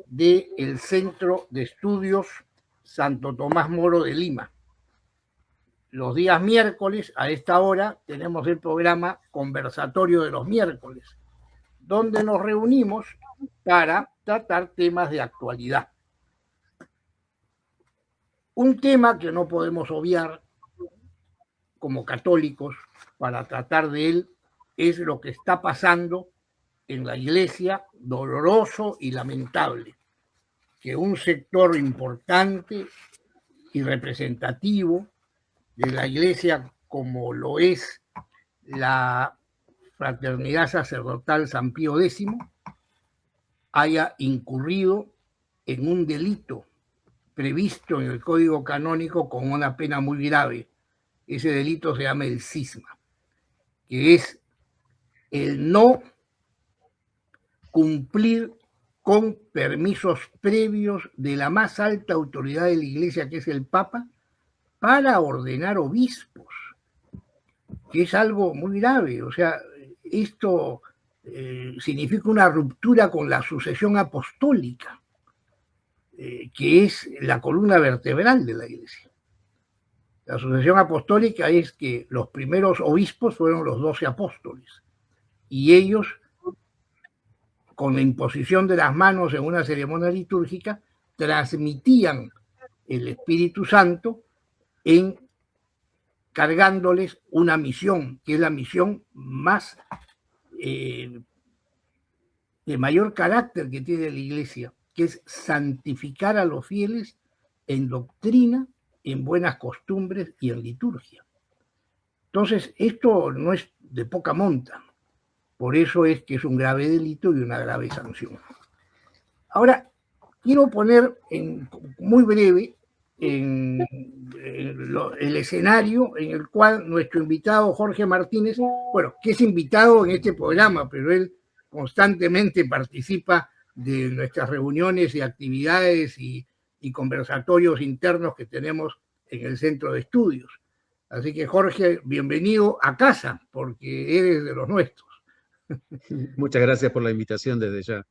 del Centro de Estudios Santo Tomás Moro de Lima. Los días miércoles, a esta hora, tenemos el programa Conversatorio de los Miércoles, donde nos reunimos para tratar temas de actualidad. Un tema que no podemos obviar como católicos para tratar de él es lo que está pasando en la Iglesia, doloroso y lamentable, que un sector importante y representativo de la Iglesia, como lo es la Fraternidad Sacerdotal San Pío X, haya incurrido en un delito previsto en el Código Canónico con una pena muy grave. Ese delito se llama el cisma, que es el no cumplir con permisos previos de la más alta autoridad de la Iglesia, que es el Papa, para ordenar obispos, que es algo muy grave. O sea, esto significa una ruptura con la sucesión apostólica, que es la columna vertebral de la Iglesia. La sucesión apostólica es que los primeros obispos fueron los 12 apóstoles, y ellos, con la imposición de las manos en una ceremonia litúrgica, transmitían el Espíritu Santo cargándoles una misión, que es la misión más de mayor carácter que tiene la Iglesia, que es santificar a los fieles en doctrina, en buenas costumbres y en liturgia. Entonces, esto no es de poca monta. Por eso es que es un grave delito y una grave sanción. Ahora, quiero poner muy breve el escenario en el cual nuestro invitado Jorge Martínez, bueno, que es invitado en este programa, pero él constantemente participa de nuestras reuniones y actividades y conversatorios internos que tenemos en el centro de estudios. Así que, Jorge, bienvenido a casa, porque eres de los nuestros. Muchas gracias por la invitación desde ya.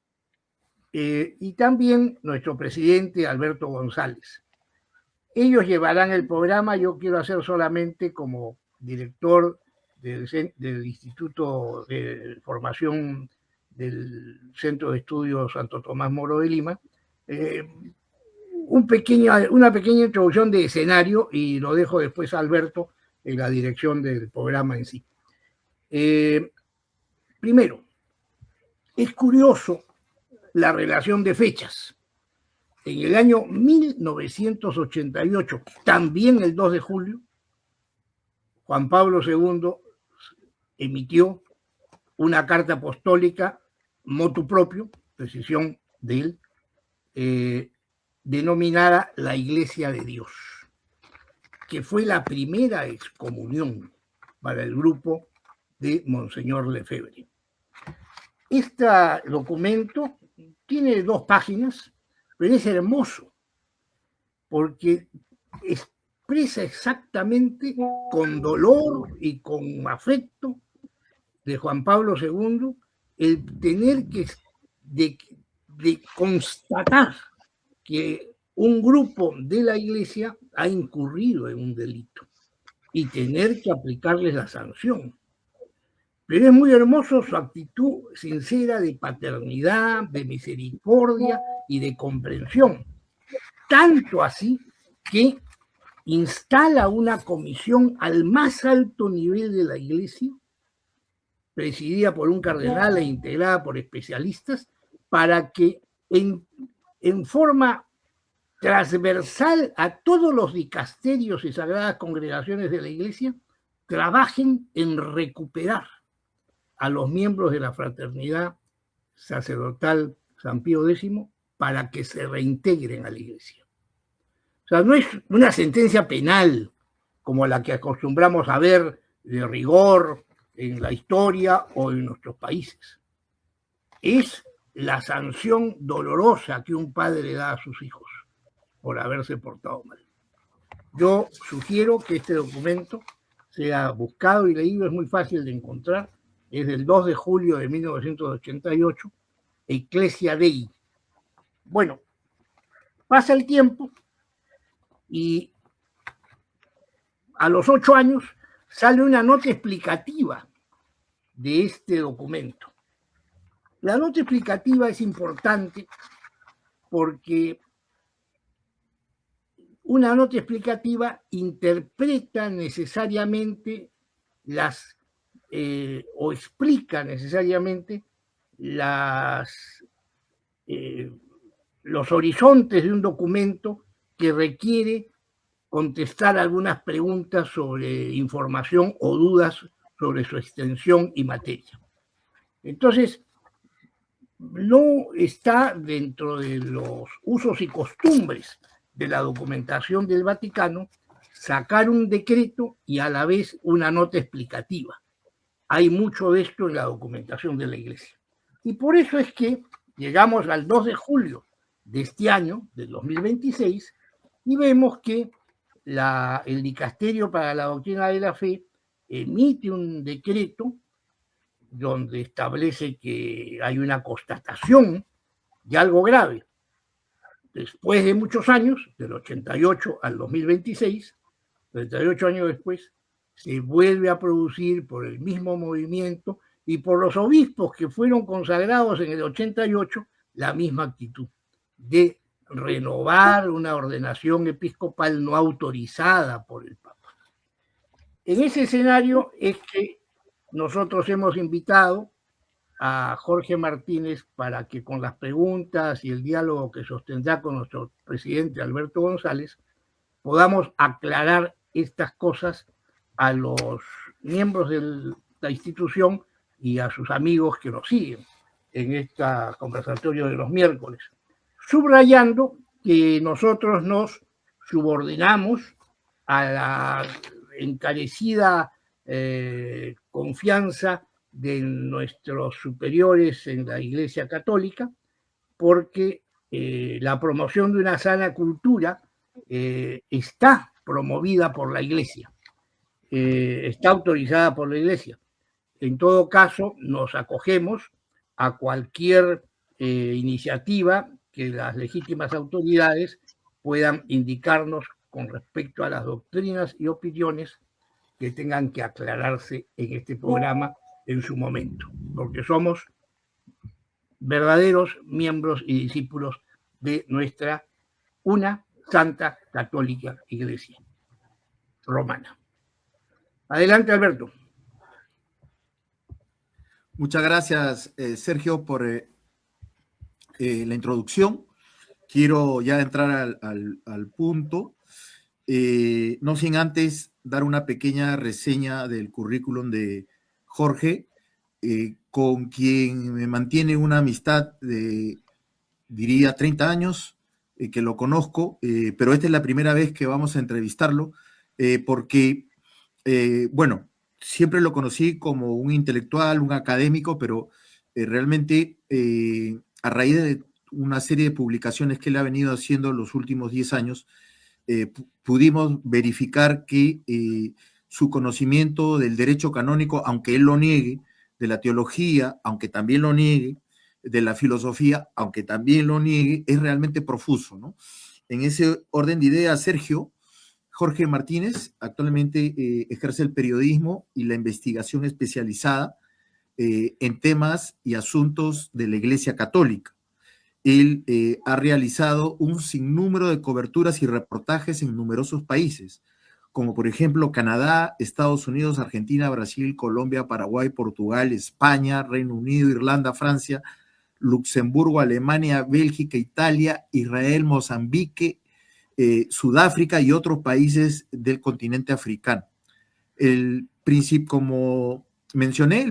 Y también nuestro presidente Alberto González. Ellos llevarán el programa. Yo quiero hacer solamente, como director del Instituto de Formación del Centro de Estudios Santo Tomás Moro de Lima, una pequeña introducción de escenario, y lo dejo después a Alberto en la dirección del programa en sí. Primero, es curioso la relación de fechas. En el año 1988, también el 2 de julio, Juan Pablo II emitió una carta apostólica motu propio, decisión de él, denominada la Iglesia de Dios, que fue la primera excomunión para el grupo de Monseñor Lefebvre. Este documento tiene 2 páginas, pero es hermoso porque expresa exactamente, con dolor y con afecto de Juan Pablo II, el tener que de constatar que un grupo de la Iglesia ha incurrido en un delito y tener que aplicarles la sanción. Pero es muy hermoso su actitud sincera de paternidad, de misericordia y de comprensión. Tanto así que instala una comisión al más alto nivel de la Iglesia, presidida por un cardenal e integrada por especialistas, para que en forma transversal a todos los dicasterios y sagradas congregaciones de la Iglesia trabajen en recuperar a los miembros de la Fraternidad Sacerdotal San Pío X para que se reintegren a la Iglesia. O sea, no es una sentencia penal como la que acostumbramos a ver de rigor en la historia o en nuestros países. Es la sanción dolorosa que un padre da a sus hijos por haberse portado mal. Yo sugiero que este documento sea buscado y leído, es muy fácil de encontrar. Es del 2 de julio de 1988, Ecclesia Dei, Bueno, pasa el tiempo y a los 8 años sale una nota explicativa de este documento. La nota explicativa es importante porque una nota explicativa interpreta necesariamente o explica necesariamente los horizontes de un documento que requiere contestar algunas preguntas sobre información o dudas sobre su extensión y materia. Entonces, no está dentro de los usos y costumbres de la documentación del Vaticano sacar un decreto y a la vez una nota explicativa. Hay mucho de esto en la documentación de la Iglesia. Y por eso es que llegamos al 2 de julio de este año, del 2026, y vemos que el Dicasterio para la Doctrina de la Fe emite un decreto donde establece que hay una constatación de algo grave. Después de muchos años, del 88 al 2026, 38 años después, se vuelve a producir por el mismo movimiento y por los obispos que fueron consagrados en el 88 la misma actitud de renovar una ordenación episcopal no autorizada por el Papa. En ese escenario es que nosotros hemos invitado a Jorge Martínez para que con las preguntas y el diálogo que sostendrá con nuestro presidente Alberto González podamos aclarar estas cosas a los miembros de la institución y a sus amigos que nos siguen en este conversatorio de los miércoles, subrayando que nosotros nos subordinamos a la encarecida confianza de nuestros superiores en la Iglesia Católica, porque la promoción de una sana cultura está promovida por la Iglesia, está autorizada por la Iglesia. En todo caso, nos acogemos a cualquier iniciativa que las legítimas autoridades puedan indicarnos con respecto a las doctrinas y opiniones que tengan que aclararse en este programa en su momento, porque somos verdaderos miembros y discípulos de nuestra una santa católica Iglesia romana. Adelante, Alberto. Muchas gracias, Sergio, por la introducción. Quiero ya entrar al punto, no sin antes dar una pequeña reseña del currículum de Jorge, con quien me mantiene una amistad de, diría, 30 años, que lo conozco, pero esta es la primera vez que vamos a entrevistarlo, porque, bueno, siempre lo conocí como un intelectual, un académico, pero realmente a raíz de una serie de publicaciones que él ha venido haciendo los últimos 10 años, pudimos verificar que su conocimiento del derecho canónico, aunque él lo niegue, de la teología, aunque también lo niegue, de la filosofía, aunque también lo niegue, es realmente profuso, ¿no? En ese orden de ideas, Sergio, Jorge Martínez actualmente ejerce el periodismo y la investigación especializada en temas y asuntos de la Iglesia Católica. Él ha realizado un sinnúmero de coberturas y reportajes en numerosos países, como por ejemplo Canadá, Estados Unidos, Argentina, Brasil, Colombia, Paraguay, Portugal, España, Reino Unido, Irlanda, Francia, Luxemburgo, Alemania, Bélgica, Italia, Israel, Mozambique, Sudáfrica y otros países del continente africano. Como mencioné,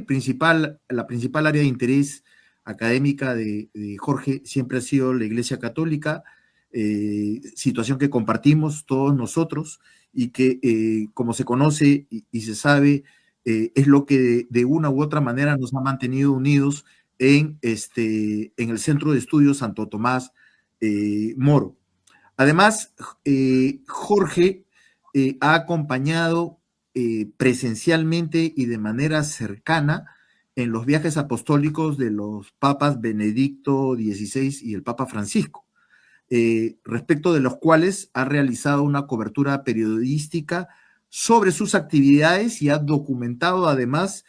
la principal área de interés académica de Jorge siempre ha sido la Iglesia Católica, situación que compartimos todos nosotros y que, como se conoce y se sabe, es lo que de una u otra manera nos ha mantenido unidos en el Centro de Estudios Santo Tomás Moro. Además, Jorge ha acompañado presencialmente y de manera cercana en los viajes apostólicos de los papas Benedicto XVI y el Papa Francisco. respecto de los cuales ha realizado una cobertura periodística sobre sus actividades y ha documentado además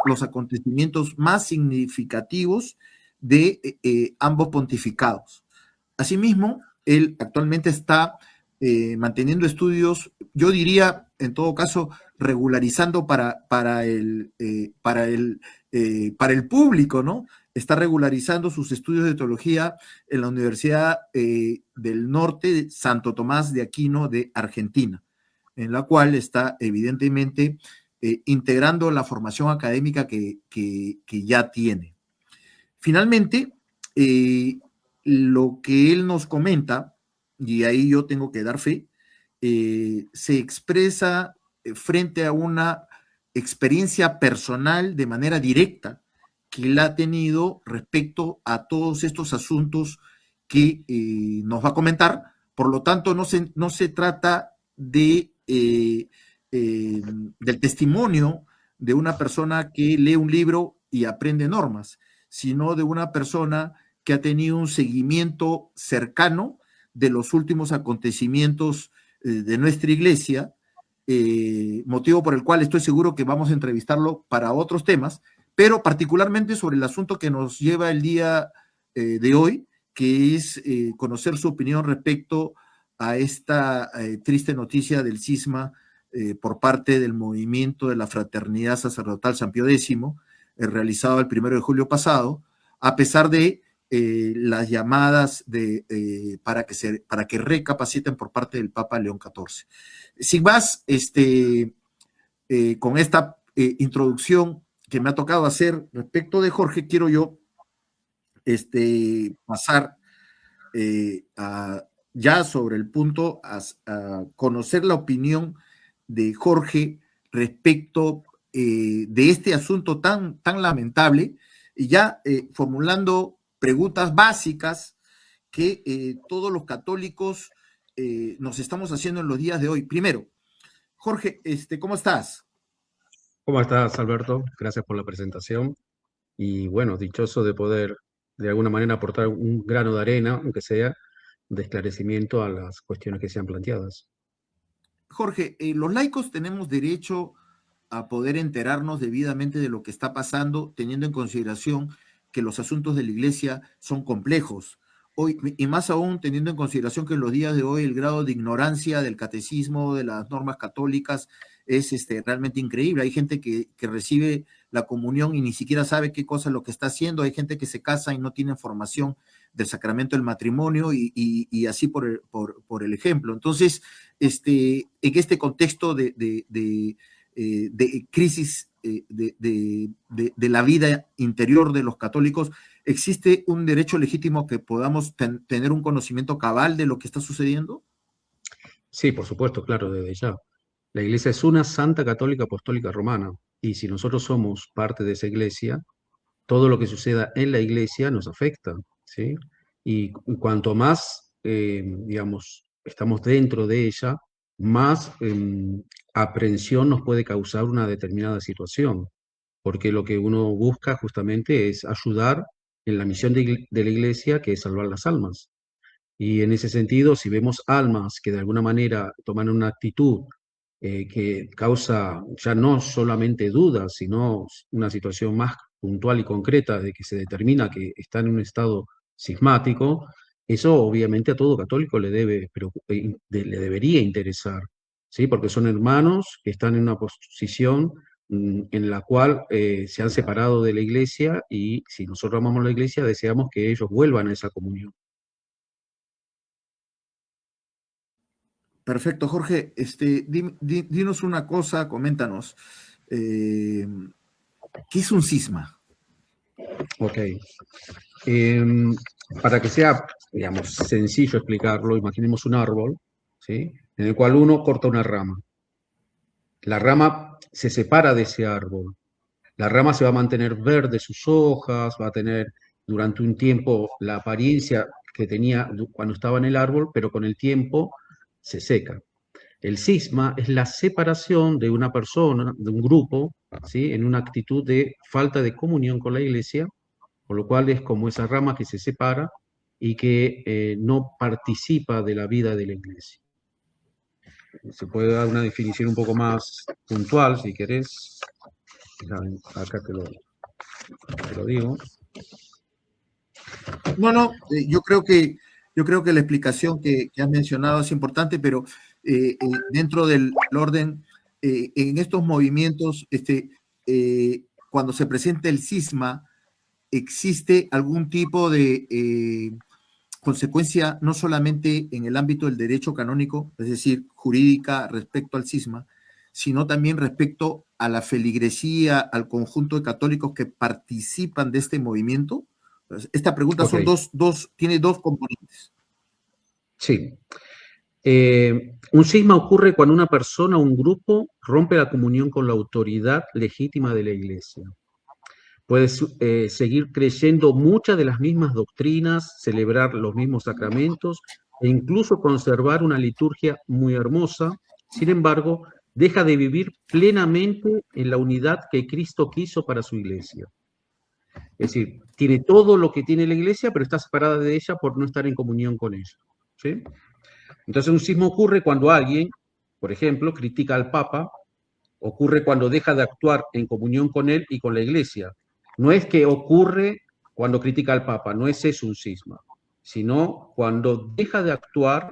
los acontecimientos más significativos de ambos pontificados. Asimismo, él actualmente está manteniendo estudios, yo diría, en todo caso, regularizando para el público, ¿no? Está regularizando sus estudios de teología en la Universidad del Norte, Santo Tomás de Aquino de Argentina, en la cual está evidentemente integrando la formación académica que ya tiene. Finalmente, lo que él nos comenta, y ahí yo tengo que dar fe, se expresa frente a una experiencia personal de manera directa que él ha tenido respecto a todos estos asuntos que nos va a comentar. Por lo tanto, no se trata del testimonio de una persona que lee un libro y aprende normas, sino de una persona que ha tenido un seguimiento cercano de los últimos acontecimientos de nuestra iglesia, motivo por el cual estoy seguro que vamos a entrevistarlo para otros temas, pero particularmente sobre el asunto que nos lleva el día de hoy, que es conocer su opinión respecto a esta triste noticia del cisma por parte del movimiento de la Fraternidad Sacerdotal San Pío X, realizado el 1 de julio pasado, a pesar de las llamadas para que recapaciten por parte del Papa León XIV. Sin más, con esta introducción que me ha tocado hacer respecto de Jorge, quiero yo pasar ya sobre el punto a conocer la opinión de Jorge respecto de este asunto tan lamentable, y ya formulando preguntas básicas que todos los católicos nos estamos haciendo en los días de hoy. Primero, Jorge, ¿cómo estás? ¿Cómo estás, Alberto? Gracias por la presentación. Y bueno, dichoso de poder de alguna manera aportar un grano de arena, aunque sea, de esclarecimiento a las cuestiones que sean planteadas. Jorge, los laicos tenemos derecho a poder enterarnos debidamente de lo que está pasando, teniendo en consideración que los asuntos de la iglesia son complejos. Hoy, y más aún teniendo en consideración que en los días de hoy el grado de ignorancia del catecismo, de las normas católicas, es realmente increíble. Hay gente que recibe la comunión y ni siquiera sabe qué cosa es lo que está haciendo. Hay gente que se casa y no tiene formación del sacramento del matrimonio y así por el ejemplo. Entonces, en este contexto de crisis de la vida interior de los católicos, ¿existe un derecho legítimo que podamos tener un conocimiento cabal de lo que está sucediendo? Sí, por supuesto, claro, desde ya. La Iglesia es una santa católica apostólica romana, y si nosotros somos parte de esa Iglesia, todo lo que suceda en la Iglesia nos afecta, ¿sí? Y cuanto más, digamos, estamos dentro de ella, más aprensión nos puede causar una determinada situación, porque lo que uno busca justamente es ayudar en la misión de la Iglesia, que es salvar las almas. Y en ese sentido, si vemos almas que de alguna manera toman una actitud que causa ya no solamente dudas, sino una situación más puntual y concreta de que se determina que está en un estado cismático, eso obviamente a todo católico le debería interesar, ¿sí? Porque son hermanos que están en una posición en la cual se han separado de la Iglesia, y si nosotros amamos la Iglesia, deseamos que ellos vuelvan a esa comunión. Perfecto, Jorge. Dinos una cosa, coméntanos. ¿Qué es un cisma? Ok. Para que sea, digamos, sencillo explicarlo, imaginemos un árbol, ¿sí? En el cual uno corta una rama. La rama se separa de ese árbol. La rama se va a mantener verde sus hojas, va a tener durante un tiempo la apariencia que tenía cuando estaba en el árbol, pero con el tiempo se seca. El cisma es la separación de una persona, de un grupo, ¿sí? En una actitud de falta de comunión con la Iglesia, por lo cual es como esa rama que se separa y que no participa de la vida de la iglesia. Se puede dar una definición un poco más puntual, si querés. Acá te lo digo. No, yo creo que la explicación que has mencionado es importante, pero dentro del orden, en estos movimientos, cuando se presenta el cisma, ¿existe algún tipo de consecuencia no solamente en el ámbito del derecho canónico, es decir, jurídica respecto al cisma, sino también respecto a la feligresía, al conjunto de católicos que participan de este movimiento? Esta pregunta son tiene dos componentes. Sí. Un cisma ocurre cuando una persona o un grupo rompe la comunión con la autoridad legítima de la iglesia. Puede seguir creyendo muchas de las mismas doctrinas, celebrar los mismos sacramentos e incluso conservar una liturgia muy hermosa. Sin embargo, deja de vivir plenamente en la unidad que Cristo quiso para su iglesia. Es decir, tiene todo lo que tiene la iglesia, pero está separada de ella por no estar en comunión con ella. ¿Sí? Entonces, un cisma ocurre cuando alguien, por ejemplo, critica al Papa, ocurre cuando deja de actuar en comunión con él y con la iglesia. No es que ocurre cuando critica al Papa, no es eso un cisma, sino cuando deja de actuar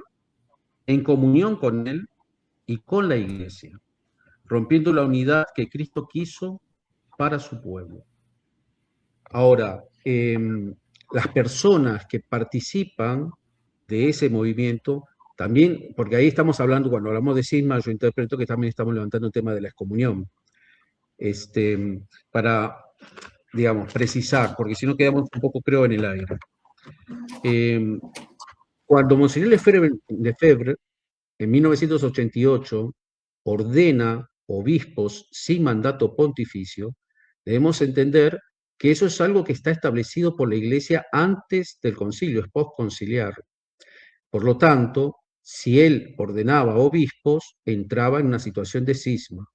en comunión con él y con la iglesia, rompiendo la unidad que Cristo quiso para su pueblo. Ahora, las personas que participan de ese movimiento, también, porque ahí estamos hablando, cuando hablamos de cisma, yo interpreto que también estamos levantando el tema de la excomunión, para, digamos, precisar, porque si no quedamos un poco, creo, en el aire. Cuando Monseñor Lefebvre, en 1988, ordena obispos sin mandato pontificio, debemos entender que eso es algo que está establecido por la Iglesia antes del concilio, es postconciliar. Por lo tanto, si él ordenaba obispos, entraba en una situación de cisma.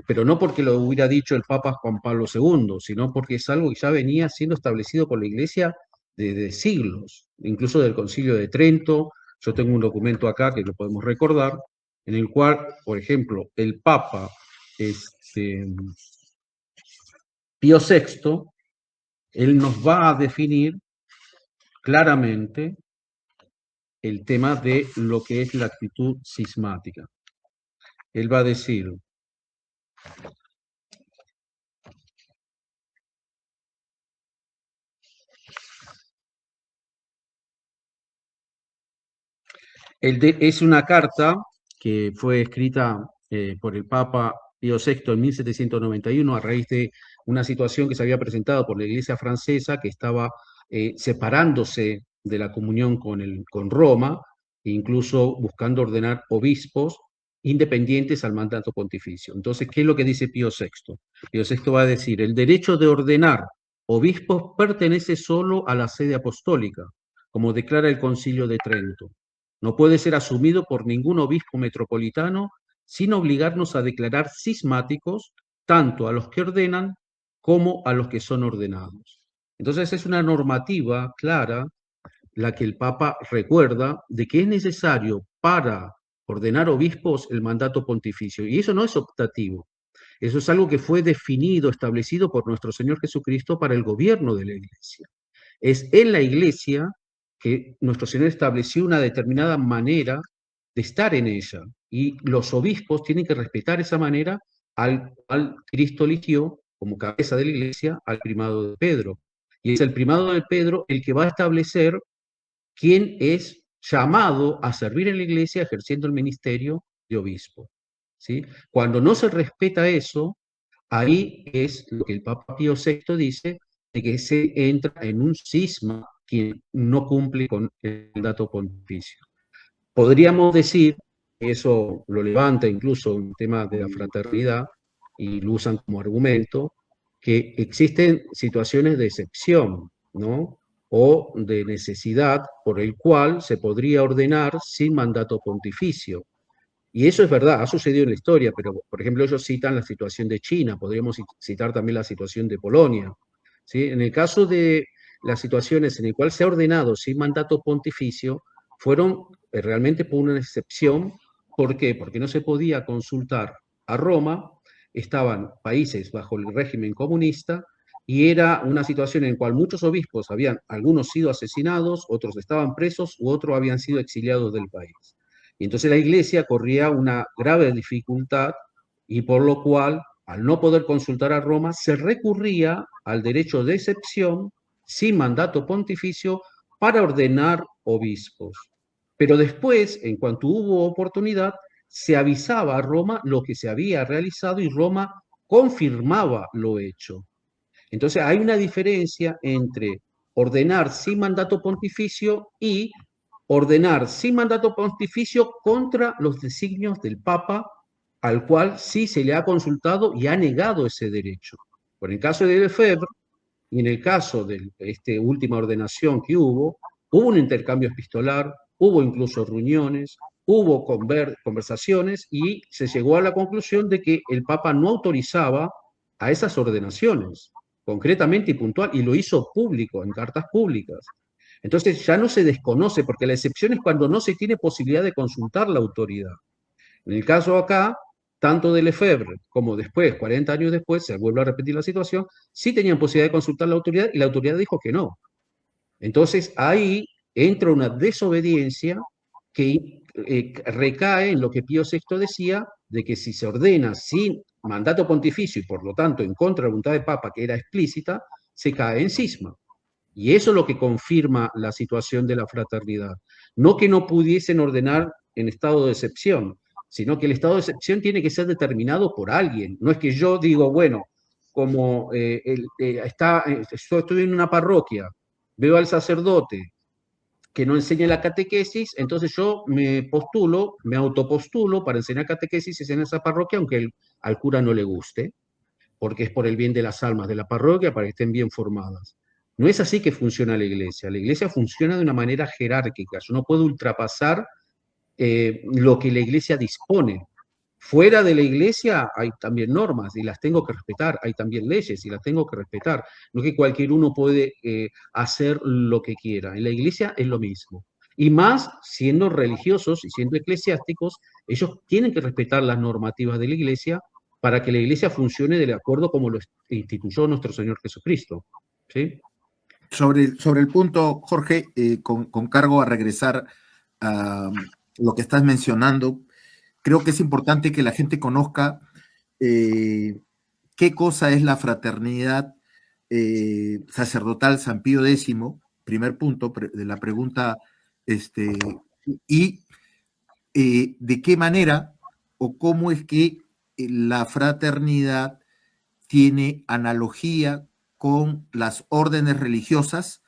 Pero no porque lo hubiera dicho el Papa Juan Pablo II, sino porque es algo que ya venía siendo establecido por la Iglesia desde siglos, incluso del Concilio de Trento. Yo tengo un documento acá que lo podemos recordar, en el cual, por ejemplo, el Papa Pío VI, él nos va a definir claramente el tema de lo que es la actitud cismática. Él va a decir: es una carta que fue escrita por el Papa Pío VI en 1791 a raíz de una situación que se había presentado por la Iglesia francesa, que estaba separándose de la comunión con Roma, e incluso buscando ordenar obispos independientes al mandato pontificio. Entonces, ¿qué es lo que dice Pío VI? Pío VI va a decir: el derecho de ordenar obispos pertenece solo a la sede apostólica, como declara el Concilio de Trento. No puede ser asumido por ningún obispo metropolitano sin obligarnos a declarar cismáticos tanto a los que ordenan como a los que son ordenados. Entonces es una normativa clara la que el Papa recuerda de que es necesario para ordenar obispos el mandato pontificio. Y eso no es optativo. Eso es algo que fue definido, establecido por nuestro Señor Jesucristo para el gobierno de la Iglesia. Es en la Iglesia que nuestro Señor estableció una determinada manera de estar en ella, y los obispos tienen que respetar esa manera al Cristo eligió como cabeza de la Iglesia al primado de Pedro. Y es el primado de Pedro el que va a establecer quién es llamado a servir en la Iglesia ejerciendo el ministerio de obispo. ¿Sí? Cuando no se respeta eso, ahí es lo que el Papa Pío VI dice, de que se entra en un cisma quien no cumple con el mandato pontificio. Podríamos decir, eso lo levanta incluso un tema de la fraternidad, y lo usan como argumento, que existen situaciones de excepción, ¿no? O de necesidad por el cual se podría ordenar sin mandato pontificio. Y eso es verdad, ha sucedido en la historia, pero por ejemplo ellos citan la situación de China, podríamos citar también la situación de Polonia. ¿Sí? En el caso de las situaciones en las cuales se ha ordenado sin mandato pontificio fueron realmente por una excepción. ¿Por qué? Porque no se podía consultar a Roma, estaban países bajo el régimen comunista, y era una situación en la cual muchos obispos habían, algunos sido asesinados, otros estaban presos, u otros habían sido exiliados del país. Y entonces la Iglesia corría una grave dificultad, y por lo cual, al no poder consultar a Roma, se recurría al derecho de excepción, sin mandato pontificio, para ordenar obispos. Pero después, en cuanto hubo oportunidad, se avisaba a Roma lo que se había realizado y Roma confirmaba lo hecho. Entonces hay una diferencia entre ordenar sin mandato pontificio y ordenar sin mandato pontificio contra los designios del Papa, al cual sí se le ha consultado y ha negado ese derecho. Por el caso de Lefebvre y en el caso de esta última ordenación que hubo un intercambio epistolar, hubo incluso reuniones, hubo conversaciones y se llegó a la conclusión de que el Papa no autorizaba a esas ordenaciones, concretamente y puntual, y lo hizo público, en cartas públicas. Entonces ya no se desconoce, porque la excepción es cuando no se tiene posibilidad de consultar la autoridad. En el caso acá, tanto de Lefebvre como después, 40 años después, se vuelve a repetir la situación, sí tenían posibilidad de consultar la autoridad y la autoridad dijo que no. Entonces ahí entra una desobediencia que recae en lo que Pío VI decía, de que si se ordena sin mandato pontificio y por lo tanto en contra de la voluntad del Papa, que era explícita, se cae en cisma. Y eso es lo que confirma la situación de la fraternidad. No que no pudiesen ordenar en estado de excepción, sino que el estado de excepción tiene que ser determinado por alguien. No es que yo digo, bueno, como yo estoy en una parroquia, veo al sacerdote que no enseña la catequesis, entonces yo me postulo, me autopostulo para enseñar catequesis en esa parroquia, aunque al cura no le guste, porque es por el bien de las almas de la parroquia, para que estén bien formadas. No es así que funciona la iglesia funciona de una manera jerárquica, yo no puedo ultrapasar lo que la iglesia dispone. Fuera de la iglesia hay también normas y las tengo que respetar, hay también leyes y las tengo que respetar. No es que cualquier uno puede hacer lo que quiera. En la iglesia es lo mismo. Y más siendo religiosos y siendo eclesiásticos, ellos tienen que respetar las normativas de la iglesia para que la iglesia funcione de acuerdo como lo instituyó nuestro Señor Jesucristo. ¿Sí? Sobre el punto, Jorge, con cargo a regresar a lo que estás mencionando, creo que es importante que la gente conozca qué cosa es la fraternidad sacerdotal San Pío X, primer punto de la pregunta, y de qué manera o cómo es que la fraternidad tiene analogía con las órdenes religiosas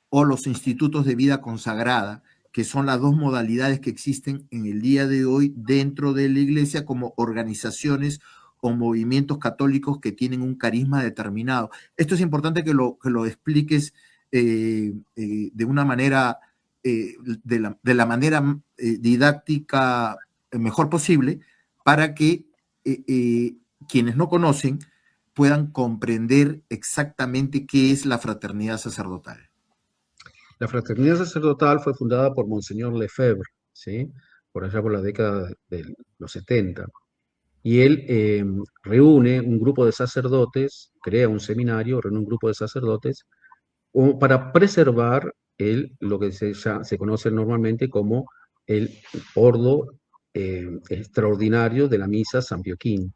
o los institutos de vida consagrada, que son las dos modalidades que existen en el día de hoy dentro de la iglesia como organizaciones o movimientos católicos que tienen un carisma determinado. Esto es importante que lo expliques de una manera, de la manera didáctica mejor posible, para que quienes no conocen puedan comprender exactamente qué es la fraternidad sacerdotal. La fraternidad sacerdotal fue fundada por Monseñor Lefebvre, ¿sí? Por allá por la década de los 70. Y él reúne un grupo de sacerdotes, crea un seminario, reúne un grupo de sacerdotes para preservar lo que se conoce normalmente como el ordo extraordinario de la misa San Pío V.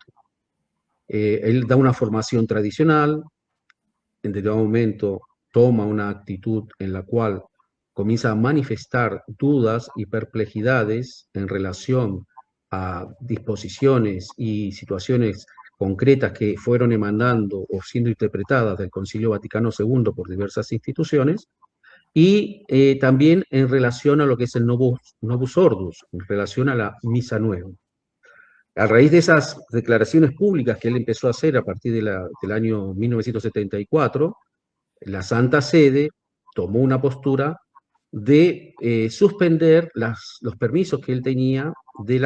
Él da una formación tradicional, en determinado momento toma una actitud en la cual comienza a manifestar dudas y perplejidades en relación a disposiciones y situaciones concretas que fueron emanando o siendo interpretadas del Concilio Vaticano II por diversas instituciones, y también en relación a lo que es el Novus Ordus, en relación a la Misa Nueva. A raíz de esas declaraciones públicas que él empezó a hacer a partir del año 1974, la Santa Sede tomó una postura de suspender los permisos que él tenía de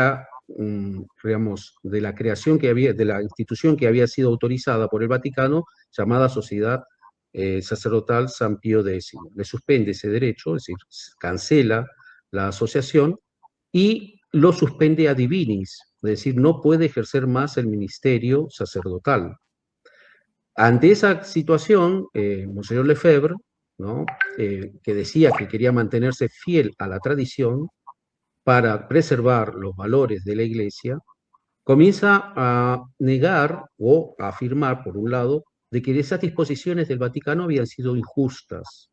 de la creación que había, de la institución que había sido autorizada por el Vaticano, llamada Sociedad sacerdotal San Pío X. Le suspende ese derecho, es decir, cancela la asociación y lo suspende a divinis, es decir, no puede ejercer más el ministerio sacerdotal. Ante esa situación, Monseñor Lefebvre, ¿no? Que decía que quería mantenerse fiel a la tradición para preservar los valores de la Iglesia, comienza a negar o a afirmar, por un lado, de que esas disposiciones del Vaticano habían sido injustas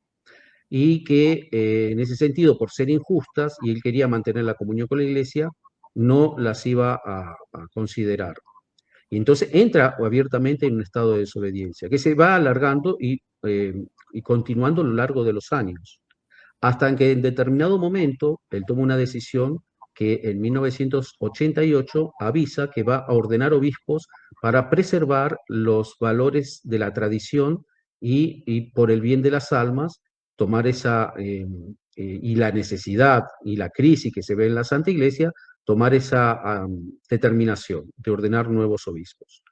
y que en ese sentido, por ser injustas, y él quería mantener la comunión con la Iglesia, no las iba a considerar. Y entonces entra abiertamente en un estado de desobediencia, que se va alargando y continuando a lo largo de los años, hasta que en determinado momento él toma una decisión que en 1988 avisa que va a ordenar obispos para preservar los valores de la tradición y por el bien de las almas, tomar y la necesidad y la crisis que se ve en la Santa Iglesia, tomar esa determinación de ordenar nuevos obispos.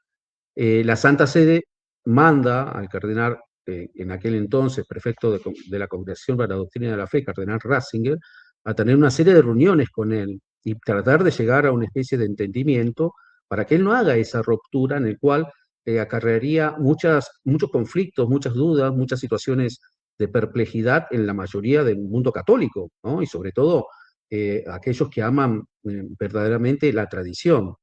La Santa Sede manda al cardenal, en aquel entonces prefecto de la Congregación para la Doctrina de la Fe, cardenal Ratzinger, a tener una serie de reuniones con él y tratar de llegar a una especie de entendimiento para que él no haga esa ruptura en el cual acarrearía muchos conflictos, muchas dudas, muchas situaciones de perplejidad en la mayoría del mundo católico, ¿no? Y sobre todo aquellos que aman verdaderamente la tradición.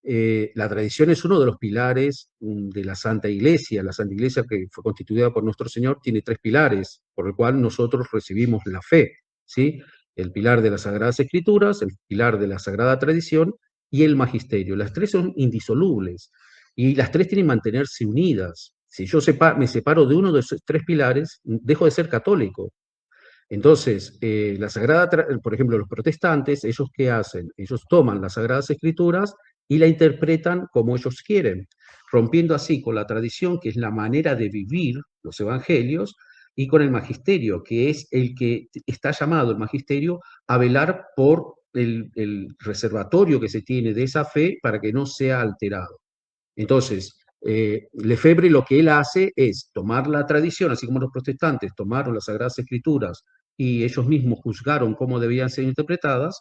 La tradición es uno de los pilares de la Santa Iglesia. La Santa Iglesia, que fue constituida por nuestro Señor, tiene 3 pilares, por el cual nosotros recibimos la fe, ¿sí? El pilar de las Sagradas Escrituras, el pilar de la Sagrada Tradición y el Magisterio. Las 3 son indisolubles y las 3 tienen que mantenerse unidas. Si yo me separo de uno de esos 3 pilares, dejo de ser católico. Entonces, por ejemplo, los protestantes, ¿ellos qué hacen? Ellos toman las Sagradas Escrituras y la interpretan como ellos quieren, rompiendo así con la tradición, que es la manera de vivir los evangelios, y con el magisterio, que es el que está llamado el magisterio a velar por el reservatorio que se tiene de esa fe para que no sea alterado. Entonces, Lefebvre lo que él hace es tomar la tradición, así como los protestantes tomaron las Sagradas Escrituras y ellos mismos juzgaron cómo debían ser interpretadas.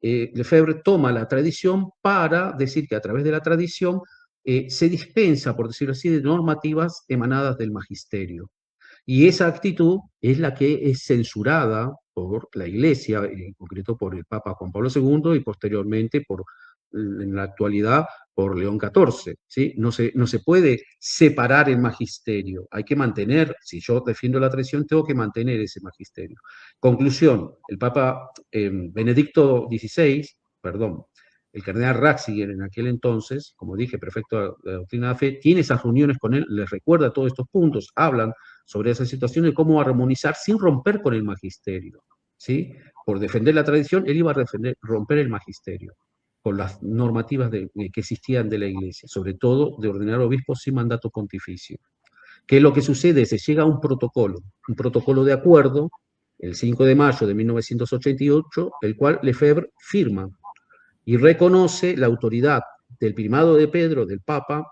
Lefebvre toma la tradición para decir que a través de la tradición se dispensa, por decirlo así, de normativas emanadas del magisterio. Y esa actitud es la que es censurada por la Iglesia, en concreto por el Papa Juan Pablo II y posteriormente en la actualidad por León XIV, ¿sí? No se puede separar el magisterio, hay que mantener, si yo defiendo la tradición, tengo que mantener ese magisterio. Conclusión, el Papa Benedicto XVI, perdón, el cardenal Ratzinger en aquel entonces, como dije, prefecto de la doctrina de la fe, tiene esas reuniones con él, les recuerda todos estos puntos, hablan sobre esa situación de cómo armonizar sin romper con el magisterio, ¿sí? Por defender la tradición, él iba a romper el magisterio con las normativas que existían de la Iglesia, sobre todo de ordenar obispos sin mandato pontificio. ¿Qué es lo que sucede? Se llega a un protocolo de acuerdo, el 5 de mayo de 1988, el cual Lefebvre firma y reconoce la autoridad del primado de Pedro, del Papa,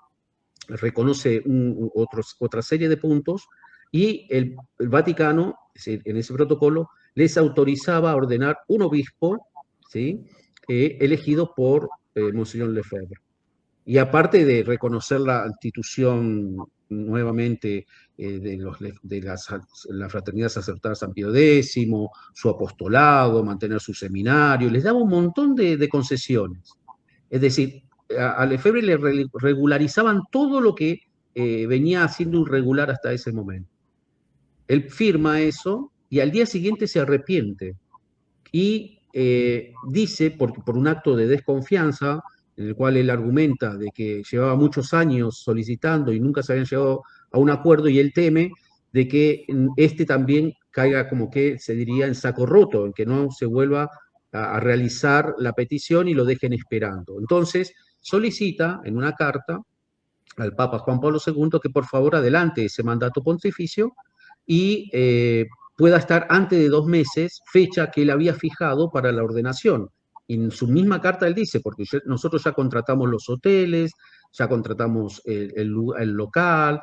reconoce otra serie de puntos, y el Vaticano, en ese protocolo, les autorizaba a ordenar un obispo, ¿sí? Elegido por Monseñor Lefebvre. Y aparte de reconocer la institución nuevamente de la Fraternidad Sacerdotal San Pío X, su apostolado, mantener su seminario, les daba un montón de concesiones. Es decir, a Lefebvre le regularizaban todo lo que venía siendo irregular hasta ese momento. Él firma eso y al día siguiente se arrepiente y dice, por un acto de desconfianza, en el cual él argumenta de que llevaba muchos años solicitando y nunca se habían llegado a un acuerdo, y él teme de que este también caiga, como que se diría, en saco roto, en que no se vuelva a realizar la petición y lo dejen esperando. Entonces solicita en una carta al Papa Juan Pablo II que por favor adelante ese mandato pontificio y pueda estar antes de 2 meses, fecha que él había fijado para la ordenación. Y en su misma carta él dice, porque nosotros ya contratamos los hoteles, ya contratamos el local,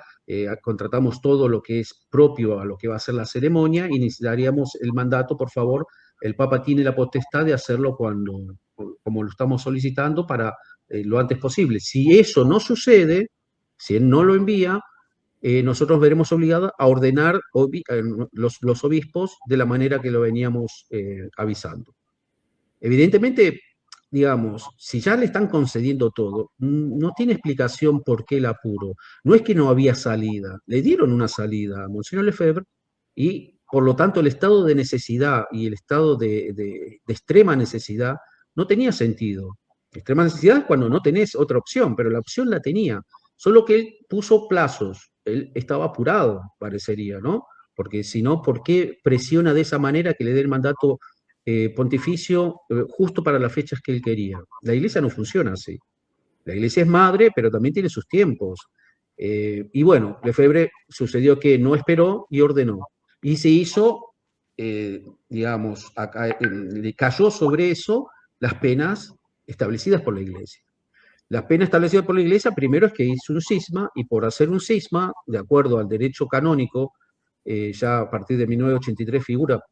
contratamos todo lo que es propio a lo que va a ser la ceremonia y necesitaríamos el mandato, por favor, el Papa tiene la potestad de hacerlo como lo estamos solicitando para lo antes posible. Si eso no sucede, si él no lo envía, nosotros veremos obligados a ordenar los obispos de la manera que lo veníamos avisando. Evidentemente, digamos, si ya le están concediendo todo, no tiene explicación por qué el apuro. No es que no había salida, le dieron una salida a Monseñor Lefebvre y por lo tanto el estado de necesidad y el estado de extrema necesidad no tenía sentido. Extrema necesidad es cuando no tenés otra opción, pero la opción la tenía. Solo que él puso plazos, él estaba apurado, parecería, ¿no? Porque si no, ¿por qué presiona de esa manera que le dé el mandato pontificio justo para las fechas que él quería? La iglesia no funciona así. La iglesia es madre, pero también tiene sus tiempos. Y bueno, Lefebvre sucedió que no esperó y ordenó. Y se hizo, digamos, le cayó sobre eso las penas establecidas por la iglesia. Las penas establecidas por la iglesia, primero es que hizo un cisma, y por hacer un cisma, de acuerdo al derecho canónico, ya a partir de 1983 figura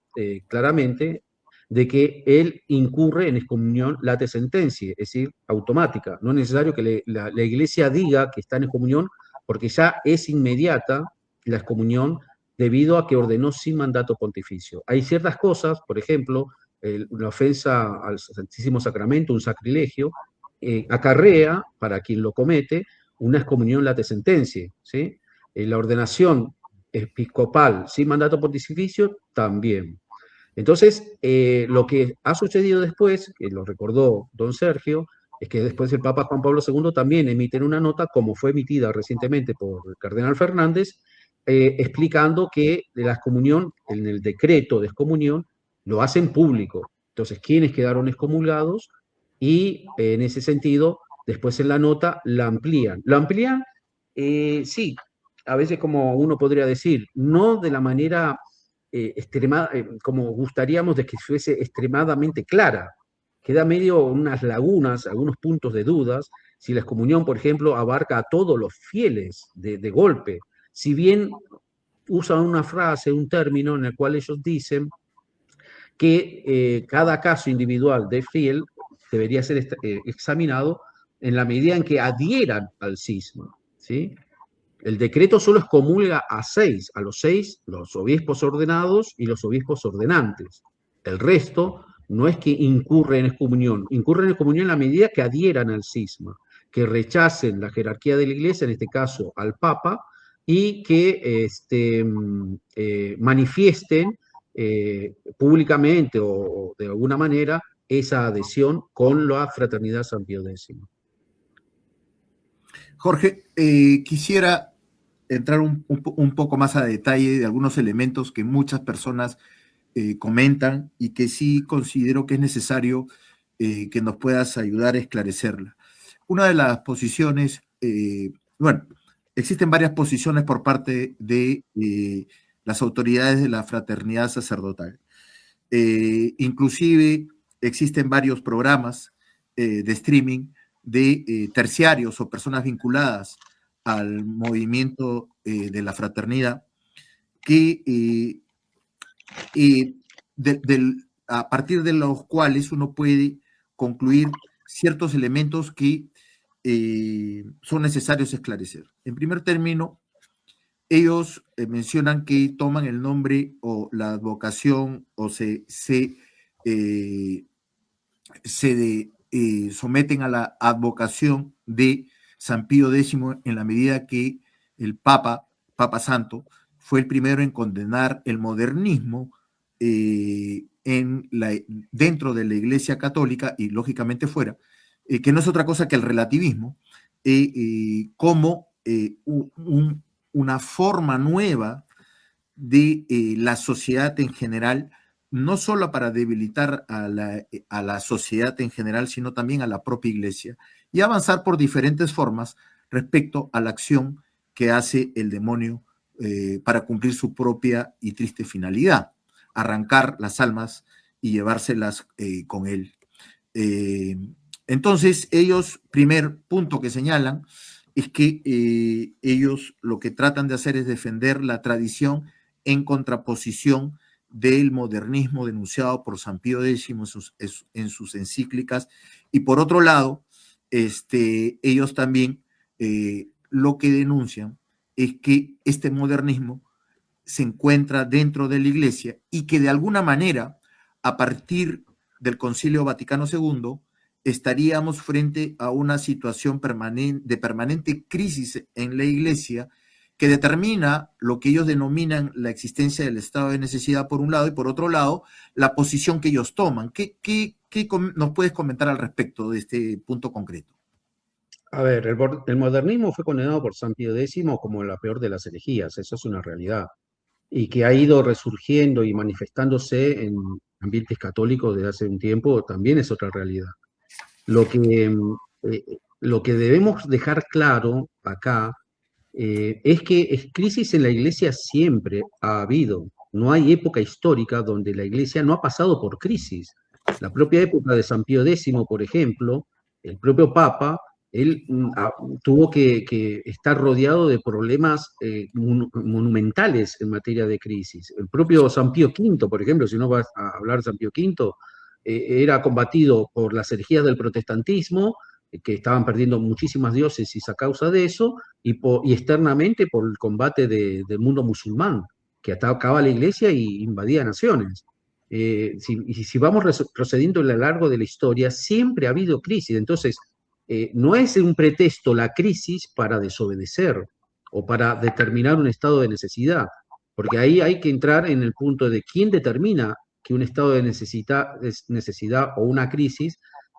claramente, de que él incurre en excomunión late sentencia, es decir, automática. No es necesario que la iglesia diga que está en excomunión, porque ya es inmediata la excomunión debido a que ordenó sin mandato pontificio. Hay ciertas cosas, por ejemplo, la ofensa al Santísimo Sacramento, un sacrilegio, acarrea, para quien lo comete, una excomunión late sentencia, ¿sí? La ordenación episcopal sin mandato pontificio también. Entonces, lo que ha sucedido después, que lo recordó don Sergio, es que después el Papa Juan Pablo II también emite una nota, como fue emitida recientemente por el cardenal Fernández, explicando que de la excomunión, en el decreto de excomunión, lo hacen público. Entonces, quienes quedaron excomulgados y en ese sentido, después en la nota la amplían. ¿Lo amplían? Sí, a veces como uno podría decir, no de la manera como gustaríamos de que fuese extremadamente clara. Queda medio unas lagunas, algunos puntos de dudas, si la excomunión, por ejemplo, abarca a todos los fieles de golpe. Si bien usan una frase, un término en el cual ellos dicen que cada caso individual de fiel debería ser examinado en la medida en que adhieran al cisma, ¿sí? El decreto solo excomulga a 6, a los 6, los obispos ordenados y los obispos ordenantes. El resto no es que incurre en excomunión en la medida que adhieran al cisma, que rechacen la jerarquía de la iglesia, en este caso al Papa, y que manifiesten públicamente o de alguna manera esa adhesión con la fraternidad San Pío X. Jorge, quisiera entrar un poco más a detalle de algunos elementos que muchas personas comentan y que sí considero que es necesario que nos puedas ayudar a esclarecerla. Una de las posiciones, bueno, existen varias posiciones por parte de las autoridades de la fraternidad sacerdotal. Inclusive existen varios programas de streaming de terciarios o personas vinculadas al movimiento de la fraternidad que a partir de los cuales uno puede concluir ciertos elementos que son necesarios esclarecer. En primer término, ellos mencionan que toman el nombre o la advocación o se someten a la advocación de San Pío X en la medida que el Papa Santo, fue el primero en condenar el modernismo dentro de la Iglesia Católica y lógicamente fuera, que no es otra cosa que el relativismo, como una forma nueva de la sociedad en general, no solo para debilitar a la sociedad en general, sino también a la propia iglesia, y avanzar por diferentes formas respecto a la acción que hace el demonio para cumplir su propia y triste finalidad, arrancar las almas y llevárselas con él. Entonces, ellos, primer punto que señalan, es que ellos lo que tratan de hacer es defender la tradición en contraposición del modernismo denunciado por San Pío X en sus encíclicas. Y por otro lado, ellos también lo que denuncian es que este modernismo se encuentra dentro de la Iglesia y que de alguna manera, a partir del Concilio Vaticano II, estaríamos frente a una situación de permanente crisis en la Iglesia que determina lo que ellos denominan la existencia del estado de necesidad por un lado y por otro lado la posición que ellos toman. ¿Qué nos puedes comentar al respecto de este punto concreto? A ver, el modernismo fue condenado por San Pío X como la peor de las herejías, eso es una realidad, y que ha ido resurgiendo y manifestándose en ambientes católicos desde hace un tiempo también es otra realidad. Lo que debemos dejar claro acá es que crisis en la Iglesia siempre ha habido. No hay época histórica donde la Iglesia no ha pasado por crisis. La propia época de San Pío X, por ejemplo, el propio Papa, él tuvo que estar rodeado de problemas monumentales en materia de crisis. El propio San Pío V, por ejemplo, si no vas a hablar de San Pío V, era combatido por las herejías del protestantismo, que estaban perdiendo muchísimas diócesis a causa de eso, y externamente por el combate del mundo musulmán, que atacaba a la iglesia y invadía naciones. Si vamos procediendo a lo largo de la historia, siempre ha habido crisis. Entonces, no es un pretexto la crisis para desobedecer o para determinar un estado de necesidad, porque ahí hay que entrar en el punto de quién determina que un estado de necesidad o una crisis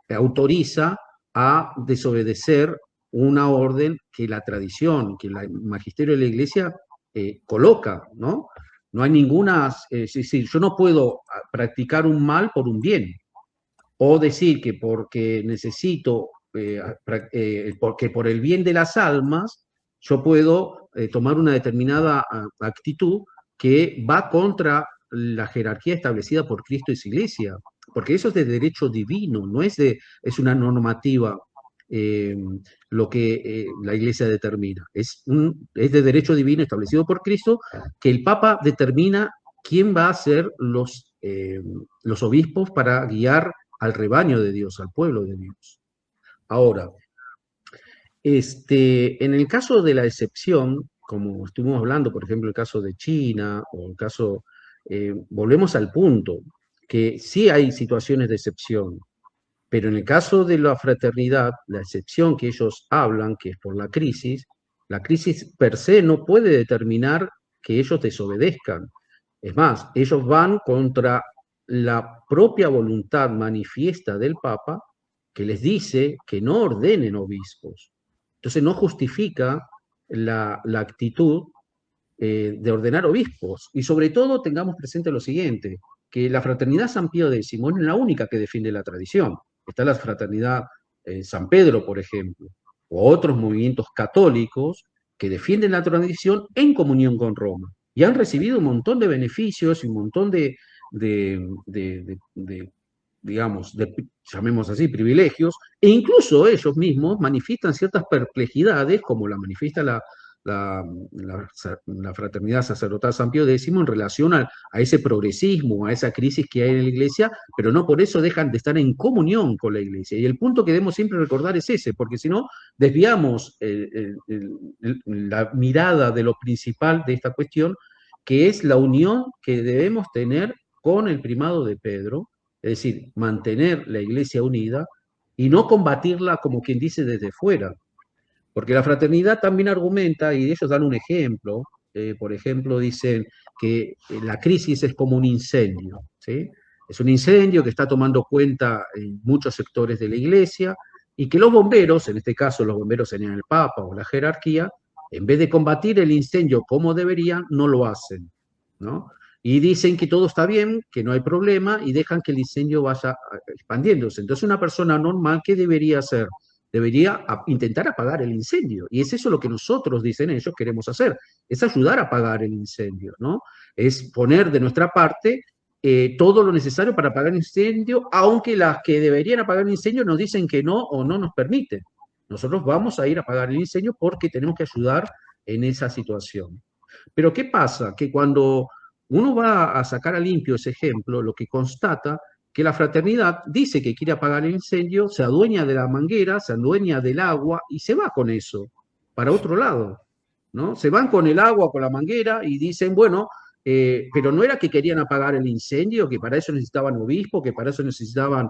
autoriza a desobedecer una orden que la tradición, que el magisterio de la Iglesia coloca, ¿no? No hay ninguna, yo no puedo practicar un mal por un bien, o decir que porque necesito, porque por el bien de las almas, yo puedo tomar una determinada actitud que va contra la jerarquía establecida por Cristo y su Iglesia, porque eso es de derecho divino, no es una normativa lo que la Iglesia determina. Es de derecho divino establecido por Cristo, que el Papa determina quién va a ser los obispos para guiar al rebaño de Dios, al pueblo de Dios. Ahora, en el caso de la excepción, como estuvimos hablando, por ejemplo, el caso de China, o el caso, volvemos al punto, que sí hay situaciones de excepción, pero en el caso de la fraternidad, la excepción que ellos hablan, que es por la crisis per se no puede determinar que ellos desobedezcan. Es más, ellos van contra la propia voluntad manifiesta del Papa, que les dice que no ordenen obispos. Entonces no justifica la actitud de ordenar obispos. Y sobre todo tengamos presente lo siguiente, que la fraternidad San Pío X no es la única que defiende la tradición. Está la fraternidad San Pedro, por ejemplo, o otros movimientos católicos que defienden la tradición en comunión con Roma. Y han recibido un montón de beneficios y un montón digamos, llamemos así, privilegios, e incluso ellos mismos manifiestan ciertas perplejidades, como la manifiesta la fraternidad sacerdotal San Pío X en relación a ese progresismo, a esa crisis que hay en la Iglesia, pero no por eso dejan de estar en comunión con la Iglesia. Y el punto que debemos siempre recordar es ese, porque si no, desviamos la mirada de lo principal de esta cuestión, que es la unión que debemos tener con el primado de Pedro, es decir, mantener la Iglesia unida y no combatirla como quien dice desde fuera. Porque la fraternidad también argumenta, y ellos dan un ejemplo, por ejemplo, dicen que la crisis es como un incendio, ¿sí? Es un incendio que está tomando cuenta en muchos sectores de la Iglesia y que los bomberos, en este caso los bomberos serían el Papa o la jerarquía, en vez de combatir el incendio como deberían, no lo hacen, ¿no? Y dicen que todo está bien, que no hay problema y dejan que el incendio vaya expandiéndose. Entonces una persona normal, ¿qué debería hacer? Debería intentar apagar el incendio. Y es eso lo que nosotros, dicen ellos, queremos hacer, es ayudar a apagar el incendio, ¿no? Es poner de nuestra parte todo lo necesario para apagar el incendio, aunque las que deberían apagar el incendio nos dicen que no o no nos permiten, nosotros vamos a ir a apagar el incendio porque tenemos que ayudar en esa situación. Pero ¿qué pasa? Que cuando uno va a sacar a limpio ese ejemplo, lo que constata que la fraternidad dice que quiere apagar el incendio, se adueña de la manguera, se adueña del agua y se va con eso para otro lado, ¿no? Se van con el agua, con la manguera y dicen, bueno, pero no era que querían apagar el incendio, que para eso necesitaban obispo, que para eso necesitaban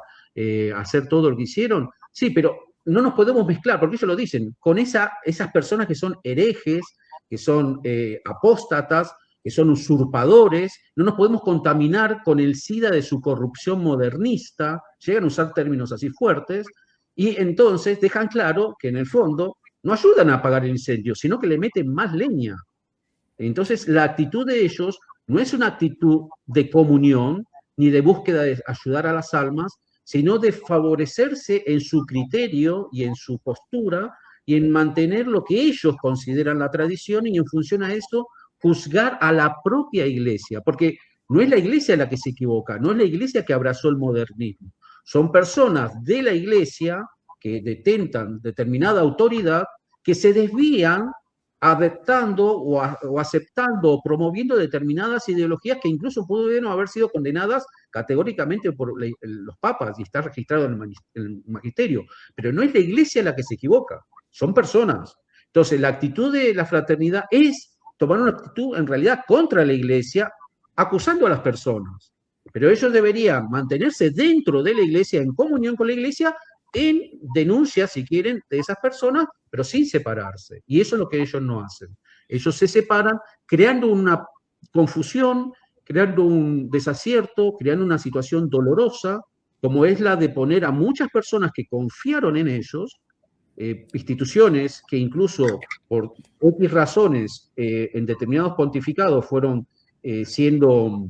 hacer todo lo que hicieron. Sí, pero no nos podemos mezclar, porque ellos lo dicen, con esas personas que son herejes, que son apóstatas, que son usurpadores, no nos podemos contaminar con el SIDA de su corrupción modernista, llegan a usar términos así fuertes, y entonces dejan claro que en el fondo no ayudan a apagar el incendio, sino que le meten más leña. Entonces, la actitud de ellos no es una actitud de comunión ni de búsqueda de ayudar a las almas, sino de favorecerse en su criterio y en su postura y en mantener lo que ellos consideran la tradición y en función a eso juzgar a la propia iglesia, porque no es la iglesia la que se equivoca, no es la iglesia que abrazó el modernismo, son personas de la iglesia que detentan determinada autoridad que se desvían adaptando o aceptando o promoviendo determinadas ideologías que incluso pudieron haber sido condenadas categóricamente por los papas y está registrado en el magisterio. Pero no es la iglesia la que se equivoca, son personas. Entonces, la actitud de la fraternidad es tomar una actitud en realidad contra la iglesia, acusando a las personas. Pero ellos deberían mantenerse dentro de la iglesia, en comunión con la iglesia, en denuncia, si quieren, de esas personas, pero sin separarse. Y eso es lo que ellos no hacen. Ellos se separan creando una confusión, creando un desacierto, creando una situación dolorosa, como es la de poner a muchas personas que confiaron en ellos, instituciones que incluso por X razones en determinados pontificados fueron siendo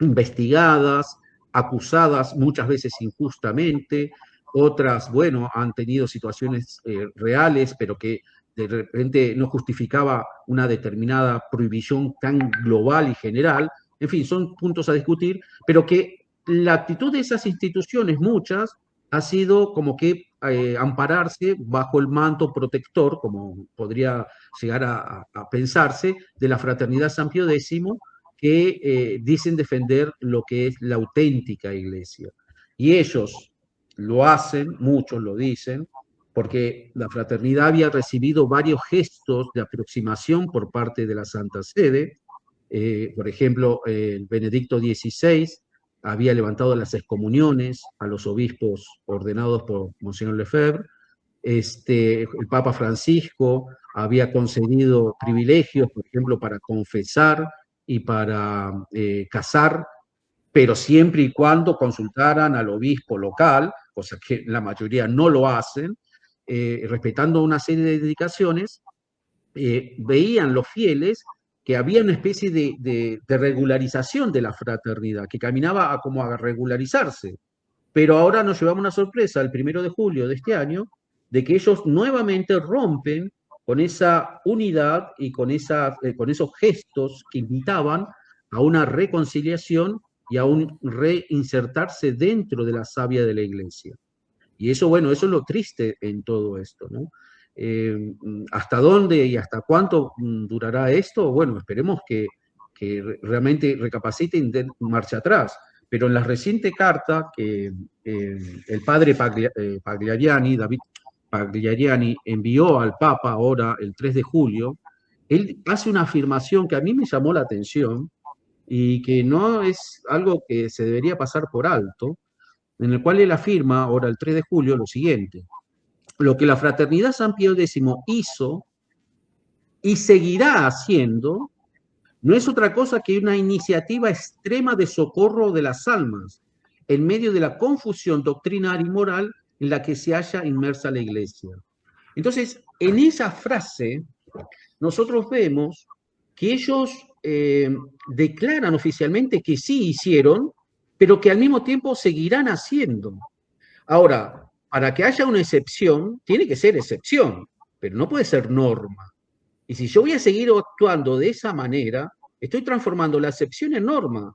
investigadas, acusadas muchas veces injustamente, otras, bueno, han tenido situaciones reales, pero que de repente no justificaba una determinada prohibición tan global y general. En fin, son puntos a discutir, pero que la actitud de esas instituciones, muchas, ha sido como que ampararse bajo el manto protector, como podría llegar a pensarse, de la Fraternidad San Pío X, que dicen defender lo que es la auténtica iglesia. Y ellos lo hacen, muchos lo dicen, porque la fraternidad había recibido varios gestos de aproximación por parte de la Santa Sede. Por ejemplo, el Benedicto XVI había levantado las excomuniones a los obispos ordenados por Monseñor Lefebvre. El Papa Francisco había concedido privilegios, por ejemplo, para confesar y para casar, pero siempre y cuando consultaran al obispo local, cosa que la mayoría no lo hacen, respetando una serie de dedicaciones, veían los fieles que había una especie de regularización de la fraternidad, que caminaba como a regularizarse. Pero ahora nos llevamos una sorpresa el 1 de julio de este año, de que ellos nuevamente rompen con esa unidad y con esos gestos que invitaban a una reconciliación y a un reinsertarse dentro de la savia de la iglesia. Y eso, bueno, eso es lo triste en todo esto, ¿no? ¿Hasta dónde y hasta cuánto durará esto? Bueno, esperemos que realmente recapaciten de marcha atrás. Pero en la reciente carta que el padre Pagliariani, David Pagliariani, envió al Papa ahora el 3 de julio, él hace una afirmación que a mí me llamó la atención y que no es algo que se debería pasar por alto, en el cual él afirma ahora el 3 de julio lo siguiente: lo que la Fraternidad San Pío X hizo y seguirá haciendo no es otra cosa que una iniciativa extrema de socorro de las almas en medio de la confusión doctrinaria y moral en la que se halla inmersa la Iglesia. Entonces, en esa frase, nosotros vemos que ellos declaran oficialmente que sí hicieron, pero que al mismo tiempo seguirán haciendo. Ahora, para que haya una excepción, tiene que ser excepción, pero no puede ser norma. Y si yo voy a seguir actuando de esa manera, estoy transformando la excepción en norma.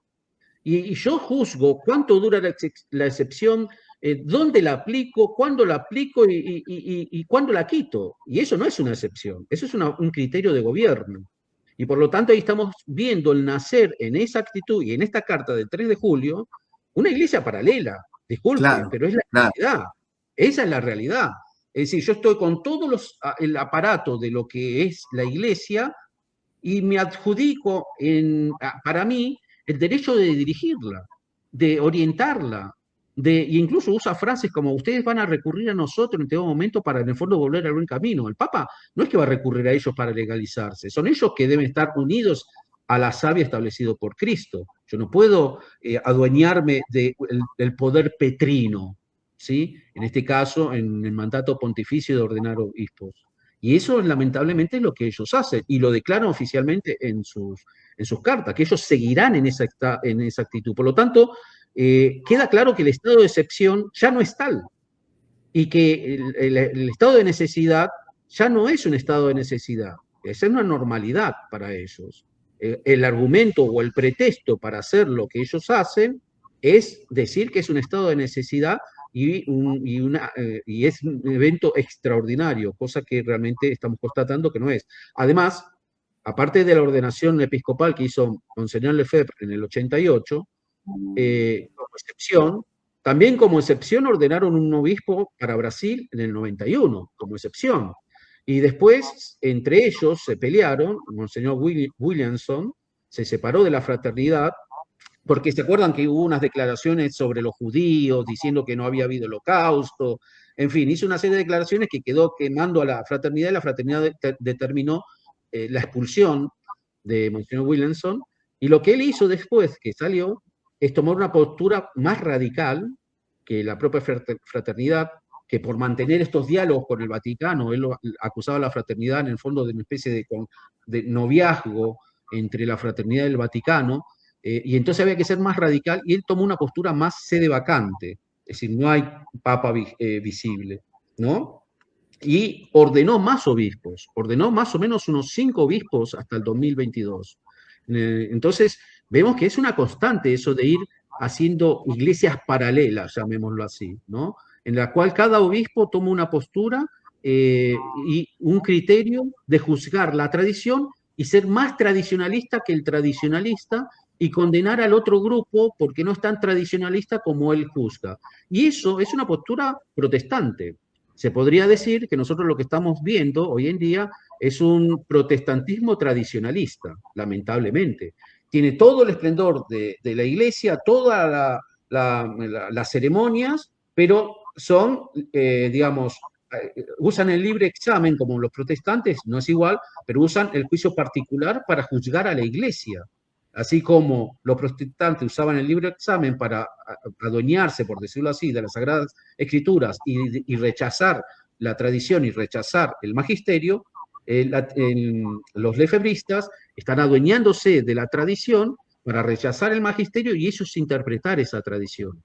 Y yo juzgo cuánto dura la excepción dónde la aplico, cuándo la aplico y cuándo la quito. Y eso no es una excepción, eso es un criterio de gobierno. Y por lo tanto ahí estamos viendo el nacer en esa actitud y en esta carta del 3 de julio, una iglesia paralela, disculpe, Claro, pero es la claro. realidad. Esa es la realidad. Es decir, yo estoy con todo el aparato de lo que es la iglesia y me adjudico para mí el derecho de dirigirla, de orientarla, y incluso usa frases como ustedes van a recurrir a nosotros en todo momento para en el fondo volver al buen camino. El Papa no es que va a recurrir a ellos para legalizarse, son ellos que deben estar unidos a la savia establecido por Cristo. Yo no puedo adueñarme del poder petrino, ¿sí? En este caso, en el mandato pontificio de ordenar obispos. Y eso lamentablemente es lo que ellos hacen y lo declaran oficialmente en sus cartas, que ellos seguirán en esa actitud. Por lo tanto, queda claro que el estado de excepción ya no es tal y que el estado de necesidad ya no es un estado de necesidad, es una normalidad para ellos. El argumento o el pretexto para hacer lo que ellos hacen es decir que es un estado de necesidad y es un evento extraordinario, cosa que realmente estamos constatando que no es. Además, aparte de la ordenación episcopal que hizo Monseñor Lefebvre en el 88, como excepción, también como excepción ordenaron un obispo para Brasil en el 91, como excepción. Y después, entre ellos, se pelearon, Monseñor Williamson se separó de la fraternidad, porque se acuerdan que hubo unas declaraciones sobre los judíos, diciendo que no había habido holocausto, en fin, hizo una serie de declaraciones que quedó quemando a la fraternidad, y la fraternidad determinó la expulsión de Monseñor Williamson, y lo que él hizo después, que salió, es tomar una postura más radical que la propia fraternidad, que por mantener estos diálogos con el Vaticano, él acusaba a la fraternidad en el fondo de una especie de noviazgo entre la fraternidad y el Vaticano, y entonces había que ser más radical, y él tomó una postura más sede vacante, es decir, no hay papa visible, ¿no? Y ordenó más obispos, ordenó más o menos unos 5 obispos hasta el 2022. Entonces, vemos que es una constante eso de ir haciendo iglesias paralelas, llamémoslo así, ¿no? En la cual cada obispo toma una postura y un criterio de juzgar la tradición y ser más tradicionalista que el tradicionalista y condenar al otro grupo porque no es tan tradicionalista como él juzga. Y eso es una postura protestante. Se podría decir que nosotros lo que estamos viendo hoy en día es un protestantismo tradicionalista, lamentablemente. Tiene todo el esplendor de la iglesia, todas las ceremonias, pero son, digamos, usan el libre examen como los protestantes, no es igual, pero usan el juicio particular para juzgar a la iglesia. Así como los protestantes usaban el libre examen para adueñarse, por decirlo así, de las Sagradas Escrituras y rechazar la tradición y rechazar el magisterio, los lefebristas están adueñándose de la tradición para rechazar el magisterio y ellos interpretar esa tradición.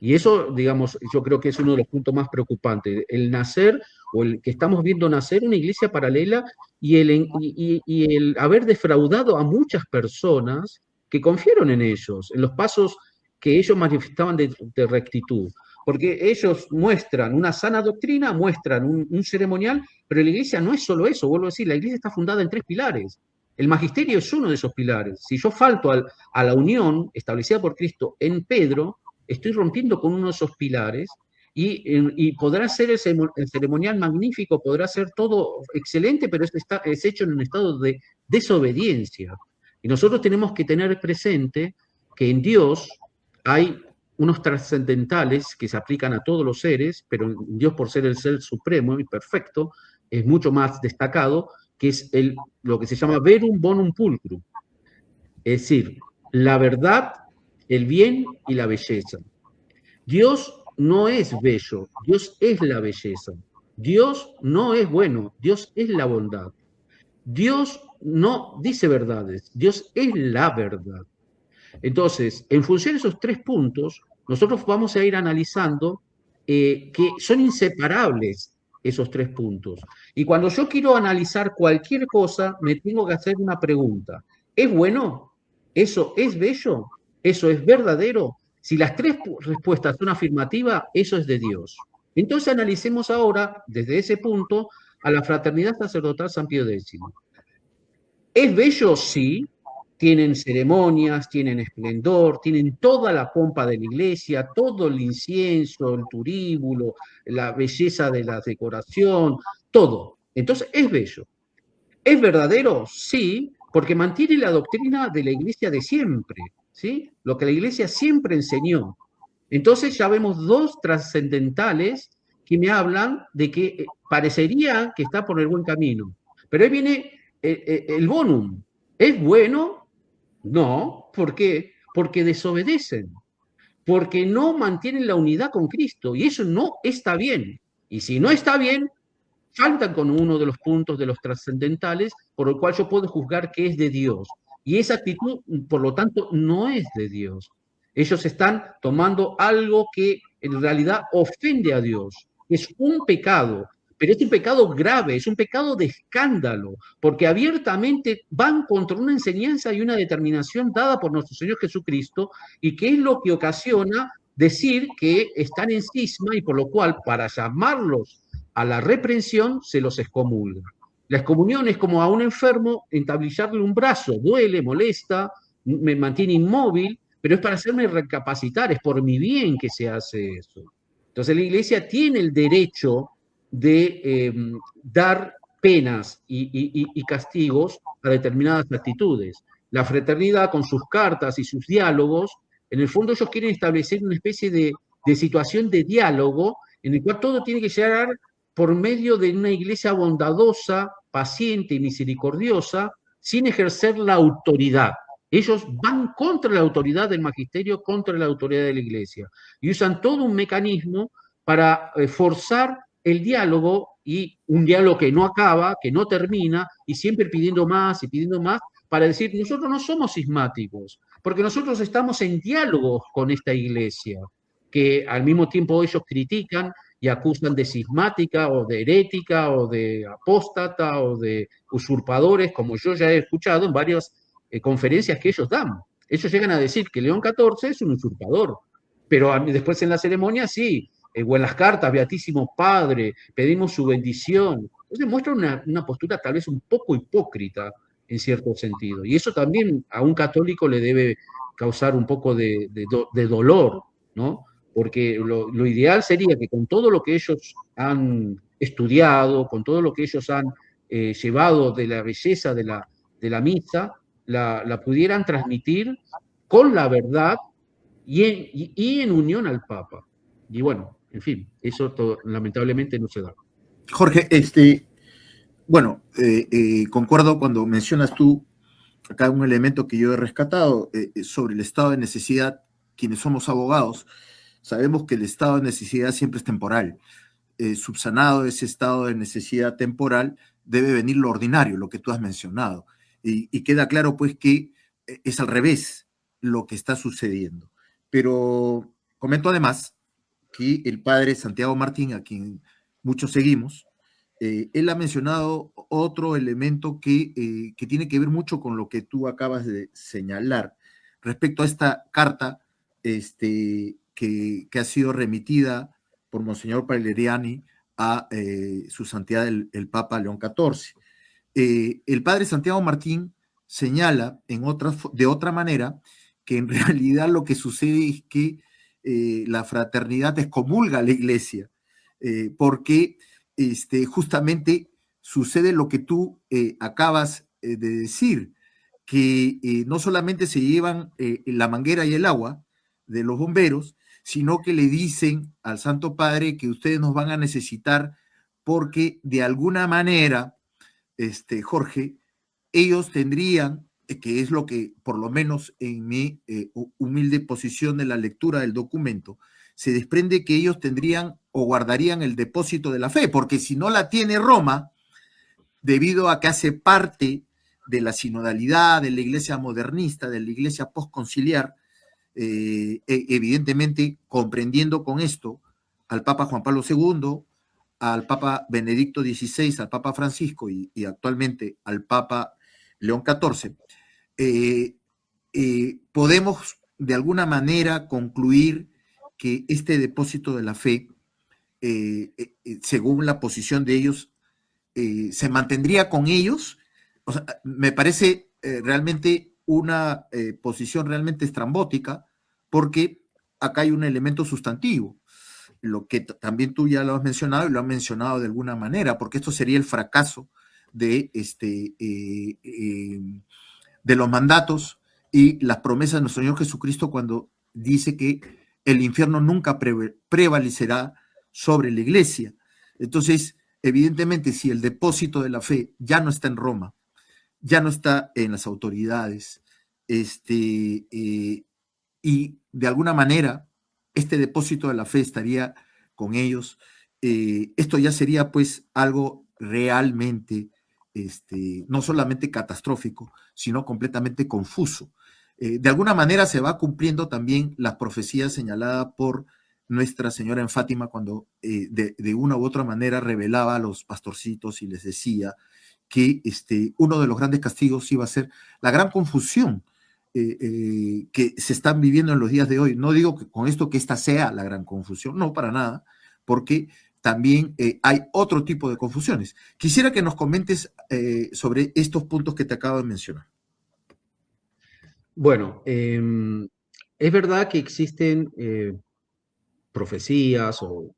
Y eso, digamos, yo creo que es uno de los puntos más preocupantes, el nacer o el que estamos viendo nacer una iglesia paralela y el haber defraudado a muchas personas que confiaron en ellos, en los pasos que ellos manifestaban de rectitud. Porque ellos muestran una sana doctrina, muestran un ceremonial, pero la iglesia no es solo eso, vuelvo a decir, la iglesia está fundada en 3 pilares. El magisterio es uno de esos pilares. Si yo falto a la unión establecida por Cristo en Pedro, estoy rompiendo con uno de esos pilares y podrá ser el ceremonial magnífico, podrá ser todo excelente, pero es hecho en un estado de desobediencia. Y nosotros tenemos que tener presente que en Dios hay unos trascendentales que se aplican a todos los seres, pero en Dios, por ser el ser supremo y perfecto, es mucho más destacado, que es lo que se llama verum bonum pulcrum, es decir, la verdad, el bien y la belleza. Dios no es bello, Dios es la belleza. Dios no es bueno, Dios es la bondad. Dios no dice verdades, Dios es la verdad. Entonces, en función de esos 3 puntos, nosotros vamos a ir analizando que son inseparables esos 3 puntos. Y cuando yo quiero analizar cualquier cosa, me tengo que hacer una pregunta. ¿Es bueno? ¿Eso es bello? ¿Eso es verdadero? Si las tres respuestas son afirmativas, eso es de Dios. Entonces analicemos ahora, desde ese punto, a la Fraternidad Sacerdotal San Pío X. ¿Es bello? Sí. Tienen ceremonias, tienen esplendor, tienen toda la pompa de la iglesia, todo el incienso, el turíbulo, la belleza de la decoración, todo. Entonces, es bello. ¿Es verdadero? Sí, porque mantiene la doctrina de la iglesia de siempre, ¿sí? Lo que la iglesia siempre enseñó. Entonces ya vemos dos trascendentales que me hablan de que parecería que está por el buen camino. Pero ahí viene el bonum. ¿Es bueno? No. ¿Por qué? Porque desobedecen, porque no mantienen la unidad con Cristo, y eso no está bien. Y si no está bien, faltan con uno de los puntos de los trascendentales por el cual yo puedo juzgar que es de Dios. Y esa actitud, por lo tanto, no es de Dios. Ellos están tomando algo que en realidad ofende a Dios. Es un pecado, pero es un pecado grave, es un pecado de escándalo, porque abiertamente van contra una enseñanza y una determinación dada por nuestro Señor Jesucristo, y que es lo que ocasiona decir que están en cisma, y por lo cual, para llamarlos a la reprensión, se los excomulga. La excomunión es como a un enfermo entablillarle un brazo, duele, molesta, me mantiene inmóvil, pero es para hacerme recapacitar, es por mi bien que se hace eso. Entonces la iglesia tiene el derecho de dar penas y castigos a determinadas actitudes. La fraternidad, con sus cartas y sus diálogos, en el fondo ellos quieren establecer una especie de situación de diálogo en el cual todo tiene que llegar por medio de una iglesia bondadosa, paciente y misericordiosa, sin ejercer la autoridad. Ellos van contra la autoridad del magisterio, contra la autoridad de la iglesia, y usan todo un mecanismo para forzar el diálogo, y un diálogo que no acaba, que no termina, y siempre pidiendo más y pidiendo más, para decir, nosotros no somos cismáticos, porque nosotros estamos en diálogo con esta iglesia, que al mismo tiempo ellos critican y acusan de cismática o de herética o de apóstata o de usurpadores, como yo ya he escuchado en varias conferencias que ellos dan. Ellos llegan a decir que León XIV es un usurpador, pero después en la ceremonia sí, o en las cartas, Beatísimo Padre, pedimos su bendición. Entonces muestra una postura tal vez un poco hipócrita en cierto sentido. Y eso también a un católico le debe causar un poco de dolor, ¿no? Porque lo ideal sería que con todo lo que ellos han estudiado, con todo lo que ellos han llevado de la belleza de la misa, la pudieran transmitir con la verdad y en unión al Papa. Y bueno, en fin, eso lamentablemente no se da. Jorge, bueno, concuerdo cuando mencionas tú acá un elemento que yo he rescatado sobre el estado de necesidad. Quienes somos abogados sabemos que el estado de necesidad siempre es temporal. Subsanado ese estado de necesidad temporal, debe venir lo ordinario, lo que tú has mencionado. Y queda claro, pues, que es al revés lo que está sucediendo. Pero comento además que el padre Santiago Martín, a quien muchos seguimos, él ha mencionado otro elemento que tiene que ver mucho con lo que tú acabas de señalar respecto a esta carta que ha sido remitida por Monseñor Pagliariani a su santidad el Papa León XIV. El padre Santiago Martín señala de otra manera que en realidad lo que sucede es que la fraternidad excomulga a la iglesia, porque justamente sucede lo que tú acabas de decir, que no solamente se llevan la manguera y el agua de los bomberos, sino que le dicen al Santo Padre que ustedes nos van a necesitar porque de alguna manera, Jorge, ellos tendrían, que es lo que por lo menos en mi humilde posición de la lectura del documento, se desprende que ellos tendrían o guardarían el depósito de la fe, porque si no la tiene Roma, debido a que hace parte de la sinodalidad, de la iglesia modernista, de la iglesia postconciliar, evidentemente comprendiendo con esto al Papa Juan Pablo II, al Papa Benedicto XVI, al Papa Francisco y actualmente al Papa León XIV, podemos de alguna manera concluir que este depósito de la fe, según la posición de ellos, se mantendría con ellos. O sea, me parece realmente una posición realmente estrambótica, porque acá hay un elemento sustantivo, lo que también tú ya lo has mencionado y lo has mencionado de alguna manera, porque esto sería el fracaso de, de los mandatos y las promesas de nuestro Señor Jesucristo cuando dice que el infierno nunca prevalecerá sobre la iglesia. Entonces, evidentemente, si el depósito de la fe ya no está en Roma, ya no está en las autoridades, y de alguna manera este depósito de la fe estaría con ellos, esto ya sería pues algo realmente, no solamente catastrófico, sino completamente confuso. De alguna manera se va cumpliendo también las profecías señaladas por Nuestra Señora en Fátima cuando de una u otra manera revelaba a los pastorcitos y les decía que uno de los grandes castigos iba a ser la gran confusión que se están viviendo en los días de hoy. No digo que con esto que esta sea la gran confusión, no, para nada, porque también hay otro tipo de confusiones. Quisiera que nos comentes sobre estos puntos que te acabo de mencionar. Bueno, es verdad que existen profecías o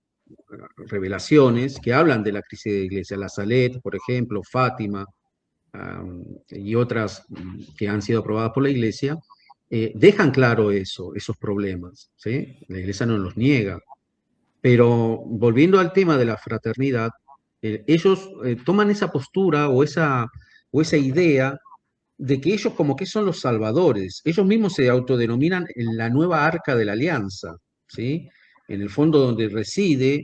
revelaciones que hablan de la crisis de la iglesia. La Salet, por ejemplo, Fátima, y otras que han sido aprobadas por la iglesia, dejan claro esos problemas, ¿sí? La iglesia no los niega. Pero volviendo al tema de la fraternidad, ellos toman esa postura o esa idea de que ellos como que son los salvadores. Ellos mismos se autodenominan en la nueva arca de la alianza, ¿sí? En el fondo donde reside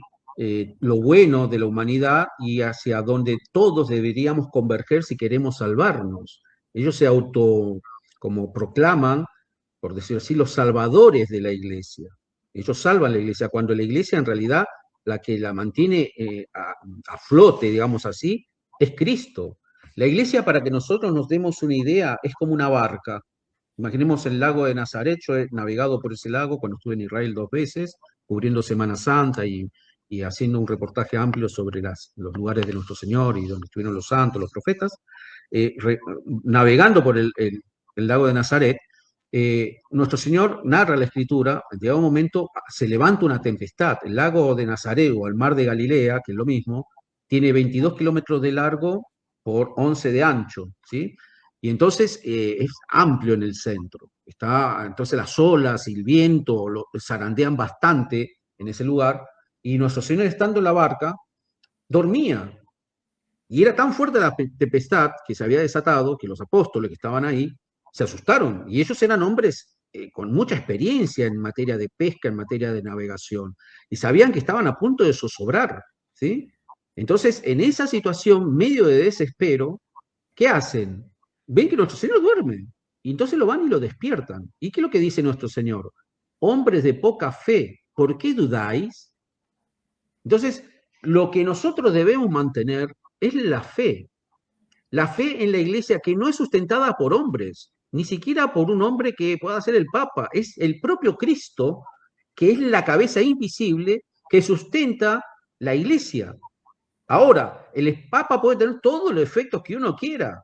lo bueno de la humanidad y hacia donde todos deberíamos converger si queremos salvarnos. Ellos se como proclaman, por decirlo así, los salvadores de la iglesia. Ellos salvan la iglesia, cuando la iglesia en realidad la que la mantiene a flote, digamos así, es Cristo. La iglesia, para que nosotros nos demos una idea, es como una barca. Imaginemos el lago de Nazaret. Yo he navegado por ese lago cuando estuve en Israel 2 veces, cubriendo Semana Santa y haciendo un reportaje amplio sobre los lugares de nuestro Señor y donde estuvieron los santos, los profetas. Navegando por el lago de Nazaret, nuestro Señor narra la Escritura, llega un momento, se levanta una tempestad. El lago de Nazaret o el mar de Galilea, que es lo mismo, tiene 22 kilómetros de largo por 11 de ancho, ¿sí? Y entonces es amplio en el centro. Entonces las olas y el viento lo zarandean bastante en ese lugar, y nuestro Señor, estando en la barca, dormía. Y era tan fuerte la tempestad que se había desatado que los apóstoles que estaban ahí se asustaron. Y ellos eran hombres con mucha experiencia en materia de pesca, en materia de navegación, y sabían que estaban a punto de zozobrar, ¿sí? Entonces, en esa situación, medio de desespero, ¿qué hacen? Ven que nuestro Señor duerme, y entonces lo van y lo despiertan. ¿Y qué es lo que dice nuestro Señor? Hombres de poca fe, ¿por qué dudáis? Entonces, lo que nosotros debemos mantener es la fe. La fe en la iglesia, que no es sustentada por hombres, ni siquiera por un hombre que pueda ser el Papa, es el propio Cristo, que es la cabeza invisible que sustenta la iglesia. Ahora, el Papa puede tener todos los efectos que uno quiera,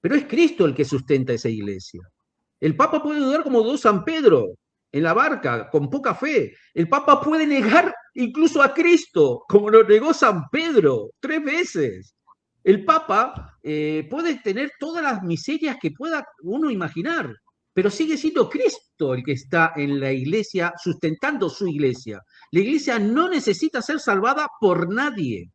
pero es Cristo el que sustenta esa iglesia. El Papa puede dudar como dudó San Pedro en la barca, con poca fe. El Papa puede negar incluso a Cristo, como lo negó San Pedro 3 veces. El Papa puede tener todas las miserias que pueda uno imaginar, pero sigue siendo Cristo el que está en la iglesia, sustentando su iglesia. La iglesia no necesita ser salvada por nadie.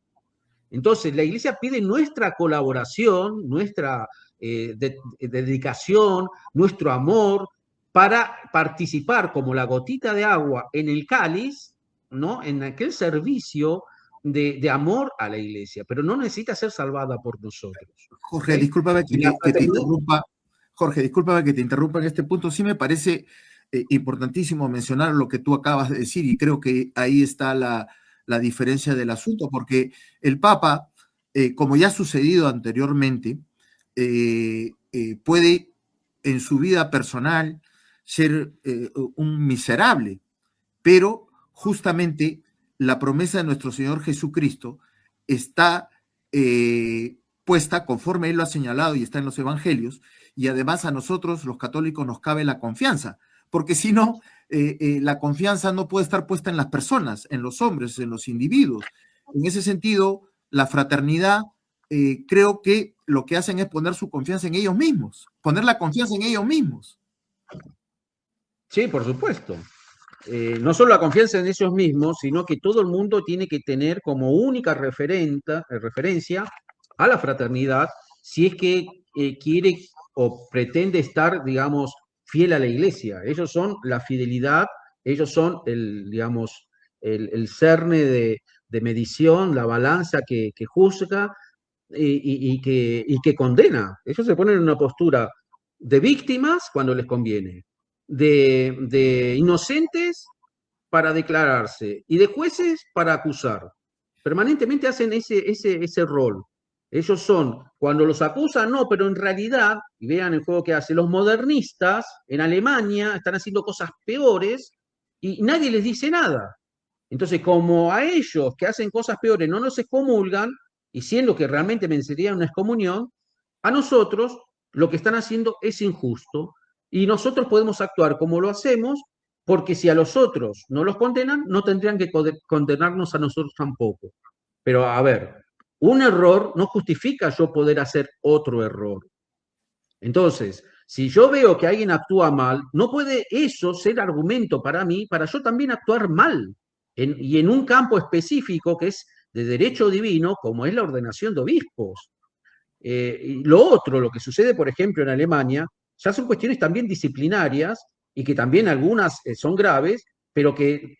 Entonces, la iglesia pide nuestra colaboración, nuestra dedicación, nuestro amor, para participar como la gotita de agua en el cáliz, ¿no? En aquel servicio de amor a la iglesia, pero no necesita ser salvada por nosotros. Jorge, discúlpame que te interrumpa. Jorge, discúlpame que te interrumpa en este punto. Sí me parece importantísimo mencionar lo que tú acabas de decir, y creo que ahí está la diferencia del asunto, porque el Papa, como ya ha sucedido anteriormente, puede en su vida personal ser un miserable, pero justamente la promesa de nuestro Señor Jesucristo está puesta conforme Él lo ha señalado y está en los evangelios, y además a nosotros los católicos nos cabe la confianza, porque si no, la confianza no puede estar puesta en las personas, en los hombres, en los individuos. En ese sentido, la fraternidad, creo que lo que hacen es poner su confianza en ellos mismos, poner la confianza en ellos mismos. Sí, por supuesto. No solo la confianza en ellos mismos, sino que todo el mundo tiene que tener como única referencia a la fraternidad si es que quiere o pretende estar, digamos, fiel a la iglesia. Ellos son la fidelidad, ellos son digamos, el cerne de medición, la balanza que juzga y que condena. Ellos se ponen en una postura de víctimas cuando les conviene, de inocentes para declararse y de jueces para acusar. Permanentemente hacen ese rol. Ellos son, cuando los acusan, no, pero en realidad, y vean el juego que hacen, los modernistas en Alemania están haciendo cosas peores y nadie les dice nada. Entonces, como a ellos que hacen cosas peores no nos excomulgan, y siendo que realmente merecerían una excomunión, a nosotros lo que están haciendo es injusto y nosotros podemos actuar como lo hacemos porque si a los otros no los condenan, no tendrían que condenarnos a nosotros tampoco. Pero a ver, un error no justifica yo poder hacer otro error. Entonces, si yo veo que alguien actúa mal, no puede eso ser argumento para mí, para yo también actuar mal. Y en un campo específico que es de derecho divino, como es la ordenación de obispos. Y lo otro, lo que sucede, por ejemplo, en Alemania, ya son cuestiones también disciplinarias y que también algunas son graves, pero que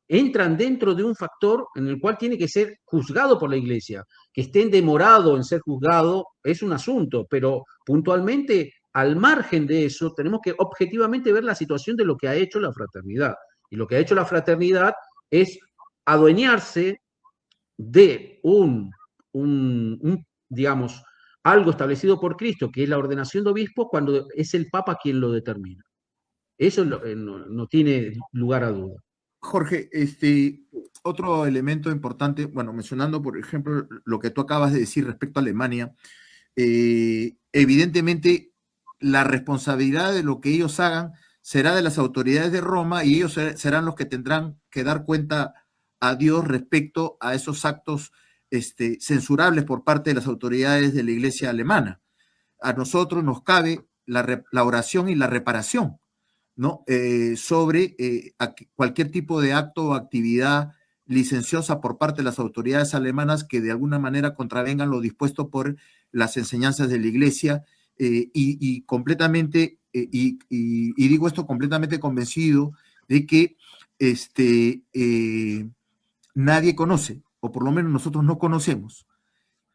entran dentro de un factor en el cual tiene que ser juzgado por la Iglesia. Que estén demorado en ser juzgado es un asunto, pero puntualmente, al margen de eso, tenemos que objetivamente ver la situación de lo que ha hecho la fraternidad. Y lo que ha hecho la fraternidad es adueñarse de digamos, algo establecido por Cristo, que es la ordenación de obispos, cuando es el Papa quien lo determina. Eso no tiene lugar a duda. Jorge, otro elemento importante, bueno, mencionando, por ejemplo, lo que tú acabas de decir respecto a Alemania, evidentemente la responsabilidad de lo que ellos hagan será de las autoridades de Roma y ellos serán los que tendrán que dar cuenta a Dios respecto a esos actos censurables por parte de las autoridades de la Iglesia alemana. A nosotros nos cabe la oración y la reparación, ¿no? Sobre cualquier tipo de acto o actividad licenciosa por parte de las autoridades alemanas que de alguna manera contravengan lo dispuesto por las enseñanzas de la Iglesia y completamente, y digo esto completamente convencido de que nadie conoce, o por lo menos nosotros no conocemos,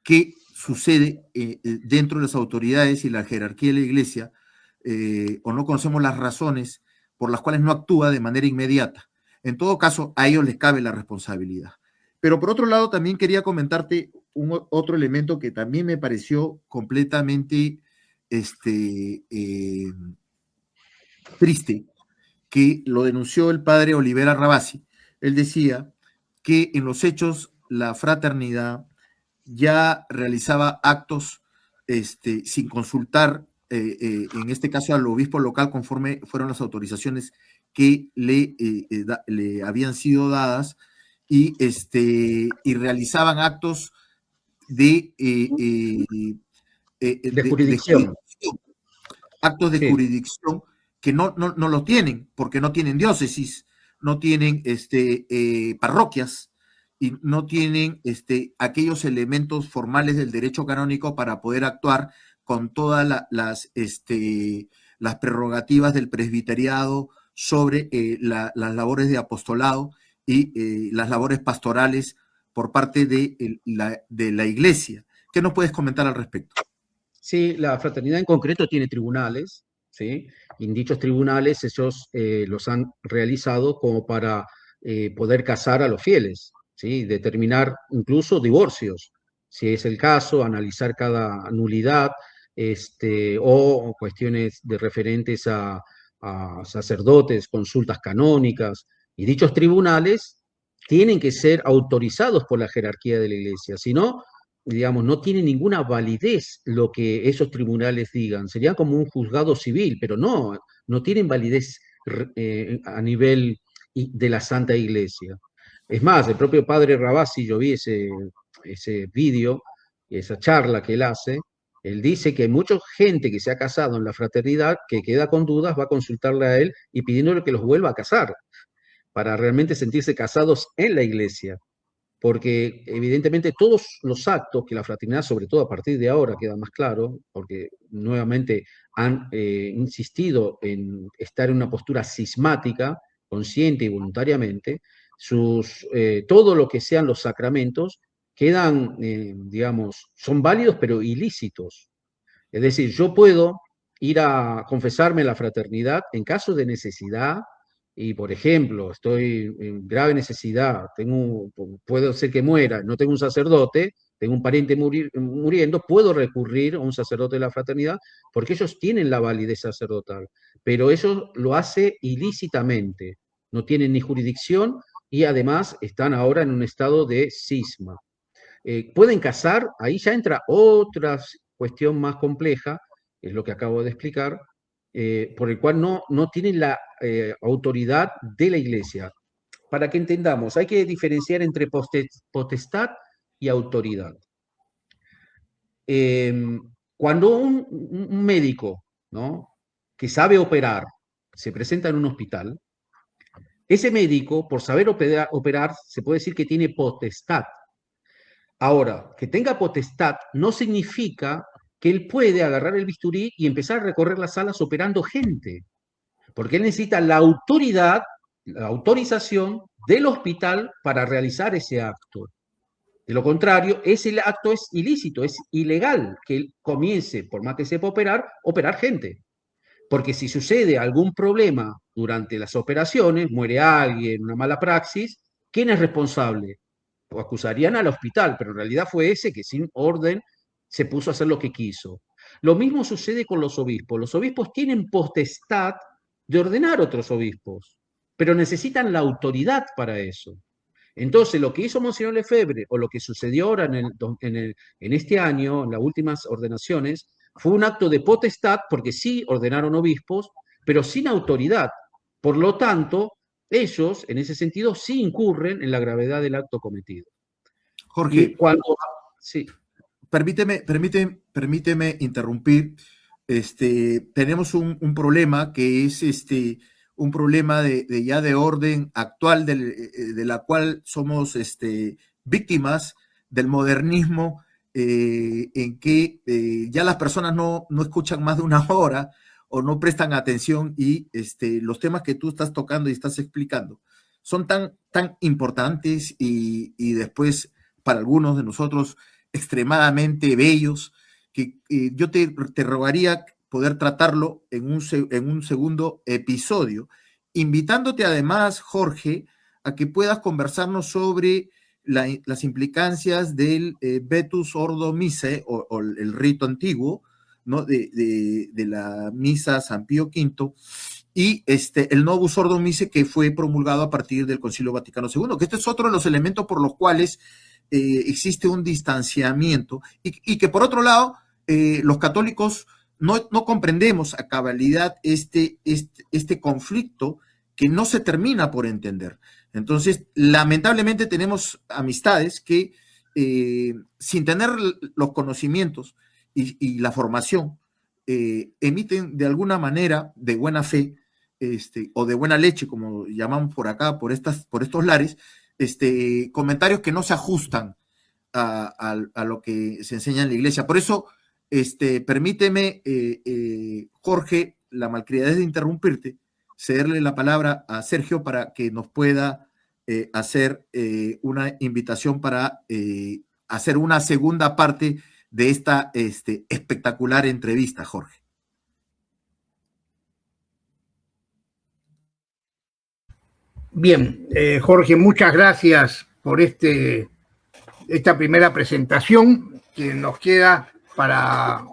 qué sucede dentro de las autoridades y la jerarquía de la Iglesia, o no conocemos las razones por las cuales no actúa de manera inmediata. En todo caso, a ellos les cabe la responsabilidad. Pero por otro lado, también quería comentarte otro elemento que también me pareció completamente triste, que lo denunció el padre Olivera Rabasi. Él decía que en los hechos la fraternidad ya realizaba actos sin consultar, en este caso al obispo local, conforme fueron las autorizaciones que le habían sido dadas, y realizaban actos de jurisdicción. Actos de Sí. jurisdicción que no lo tienen, porque no tienen diócesis, no tienen parroquias, y no tienen aquellos elementos formales del derecho canónico para poder actuar con todas las prerrogativas del presbiteriado sobre las labores de apostolado y las labores pastorales por parte de la Iglesia. ¿Qué nos puedes comentar al respecto? Sí, la fraternidad en concreto tiene tribunales, ¿sí? Y en dichos tribunales ellos los han realizado como para poder casar a los fieles, ¿sí? Determinar incluso divorcios, si es el caso, analizar cada nulidad o cuestiones referentes a a sacerdotes, consultas canónicas, y dichos tribunales tienen que ser autorizados por la jerarquía de la Iglesia, si no, digamos, no tiene ninguna validez lo que esos tribunales digan, sería como un juzgado civil, pero no tienen validez a nivel de la Santa Iglesia. Es más, el propio padre Rabasi, yo vi ese vídeo, esa charla que él hace, él dice que hay mucha gente que se ha casado en la fraternidad que queda con dudas, va a consultarle a él y pidiéndole que los vuelva a casar, para realmente sentirse casados en la Iglesia. Porque evidentemente todos los actos que la fraternidad, sobre todo a partir de ahora, queda más claro, porque nuevamente han insistido en estar en una postura cismática, consciente y voluntariamente, todo lo que sean los sacramentos quedan, digamos, son válidos pero ilícitos. Es decir, yo puedo ir a confesarme en la fraternidad en caso de necesidad y, por ejemplo, estoy en grave necesidad, puedo ser que muera, no tengo un sacerdote, tengo un pariente muriendo, puedo recurrir a un sacerdote de la fraternidad porque ellos tienen la validez sacerdotal, pero eso lo hace ilícitamente, no tienen ni jurisdicción y además están ahora en un estado de cisma. Pueden casar, ahí ya entra otra cuestión más compleja, es lo que acabo de explicar, por el cual no tienen la autoridad de la Iglesia. Para que entendamos, hay que diferenciar entre potestad y autoridad. Cuando un médico, ¿no?, que sabe operar se presenta en un hospital, ese médico, por saber operar, se puede decir que tiene potestad. Ahora, que tenga potestad no significa que él puede agarrar el bisturí y empezar a recorrer las salas operando gente, porque él necesita la autoridad, la autorización del hospital para realizar ese acto. De lo contrario, ese acto es ilícito, es ilegal que él comience, por más que sepa operar gente. Porque si sucede algún problema durante las operaciones, muere alguien, una mala praxis, ¿quién es responsable? O acusarían al hospital, pero en realidad fue ese que sin orden se puso a hacer lo que quiso. Lo mismo sucede con los obispos. Los obispos tienen potestad de ordenar otros obispos, pero necesitan la autoridad para eso. Entonces, lo que hizo Monseñor Lefebvre, o lo que sucedió ahora en este año, en las últimas ordenaciones, fue un acto de potestad, porque sí ordenaron obispos, pero sin autoridad. Por lo tanto, ellos, en ese sentido, sí incurren en la gravedad del acto cometido. Jorge, sí. Permíteme interrumpir. Tenemos un problema que es un problema de orden actual de la cual somos víctimas del modernismo, en que ya las personas no escuchan más de una hora o no prestan atención y los temas que tú estás tocando y estás explicando son tan importantes y después para algunos de nosotros extremadamente bellos que yo te rogaría poder tratarlo en un segundo episodio, invitándote además, Jorge, a que puedas conversarnos sobre las implicancias del Vetus Ordo Missae, o el rito antiguo, ¿no?, de la misa San Pío V, y el Novus Ordo Missae, que fue promulgado a partir del Concilio Vaticano II, que este es otro de los elementos por los cuales existe un distanciamiento, y que por otro lado, los católicos no comprendemos a cabalidad este conflicto que no se termina por entender. Entonces, lamentablemente tenemos amistades que sin tener los conocimientos y la formación, emiten de alguna manera de buena fe, o de buena leche, como llamamos por acá, por estos lares, comentarios que no se ajustan a lo que se enseña en la iglesia. Por eso, permíteme, Jorge, la malcriadez de interrumpirte, cederle la palabra a Sergio para que nos pueda hacer una invitación para hacer una segunda parte de esta espectacular entrevista, Jorge. Bien, Jorge, muchas gracias por esta primera presentación, que nos queda para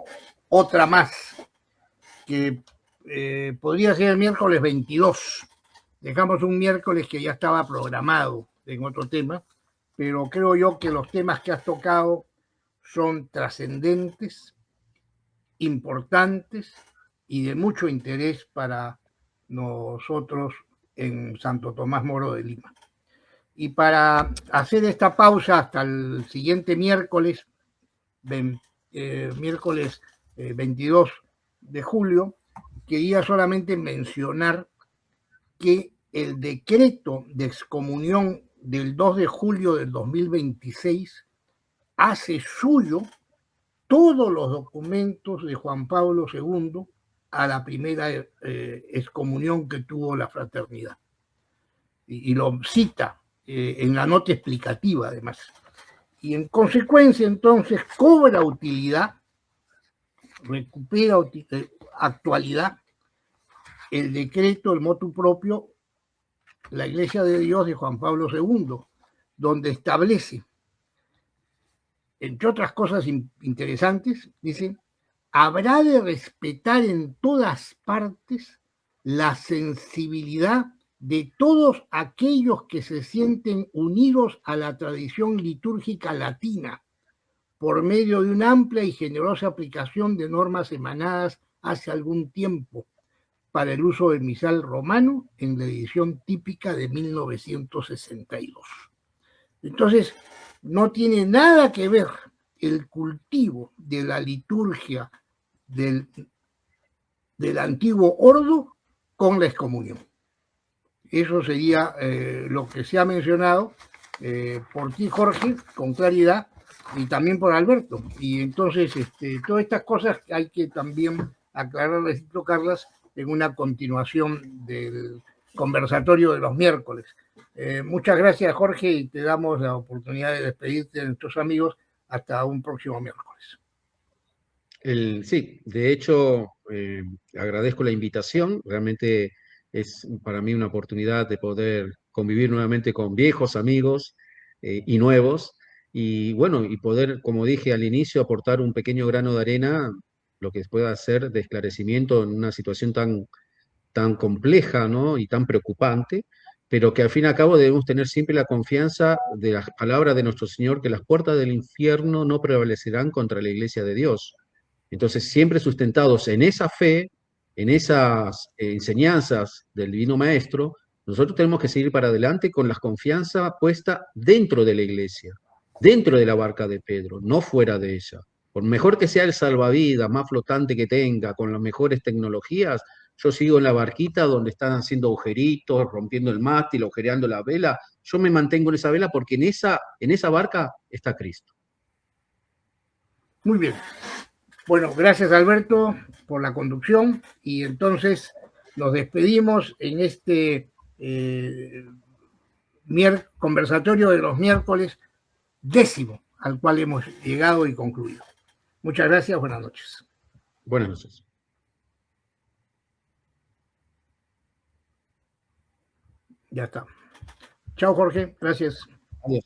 otra más, que podría ser el miércoles 22. Dejamos un miércoles que ya estaba programado en otro tema, pero creo yo que los temas que has tocado son trascendentes, importantes y de mucho interés para nosotros en Santo Tomás Moro de Lima. Y para hacer esta pausa hasta el siguiente miércoles, miércoles 22 de julio, quería solamente mencionar que el decreto de excomunión del 2 de julio del 2026 hace suyo todos los documentos de Juan Pablo II a la primera excomunión que tuvo la fraternidad. Y lo cita en la nota explicativa, además. Y en consecuencia, entonces, cobra utilidad, recupera actualidad el decreto, el motu propio, la Iglesia de Dios de Juan Pablo II, donde establece, entre otras cosas interesantes, dice, habrá de respetar en todas partes la sensibilidad de todos aquellos que se sienten unidos a la tradición litúrgica latina por medio de una amplia y generosa aplicación de normas emanadas hace algún tiempo para el uso del misal romano en la edición típica de 1962. Entonces, no tiene nada que ver el cultivo de la liturgia del antiguo ordo con la excomunión. Eso sería lo que se ha mencionado por ti, Jorge, con claridad, y también por Alberto. Y entonces, todas estas cosas hay que también aclararlas y tocarlas en una continuación del conversatorio de los miércoles. Muchas gracias, Jorge, y te damos la oportunidad de despedirte de nuestros amigos hasta un próximo miércoles. Sí, de hecho, agradezco la invitación. Realmente es para mí una oportunidad de poder convivir nuevamente con viejos amigos y nuevos. Y bueno, y poder, como dije al inicio, aportar un pequeño grano de arena, lo que pueda ser de esclarecimiento en una situación tan compleja, ¿no? Y tan preocupante, pero que al fin y al cabo debemos tener siempre la confianza de las palabras de nuestro Señor, que las puertas del infierno no prevalecerán contra la iglesia de Dios. Entonces, siempre sustentados en esa fe, en esas enseñanzas del Divino Maestro, nosotros tenemos que seguir para adelante con la confianza puesta dentro de la iglesia, dentro de la barca de Pedro, no fuera de ella. Por mejor que sea el salvavidas, más flotante que tenga, con las mejores tecnologías, yo sigo en la barquita donde están haciendo agujeritos, rompiendo el mástil, agujereando la vela. Yo me mantengo en esa vela porque en esa barca está Cristo. Muy bien. Bueno, gracias, Alberto, por la conducción, y entonces nos despedimos en este conversatorio de los miércoles 10º, al cual hemos llegado y concluido. Muchas gracias, buenas noches. Buenas noches. Ya está. Chao, Jorge, gracias. Adiós.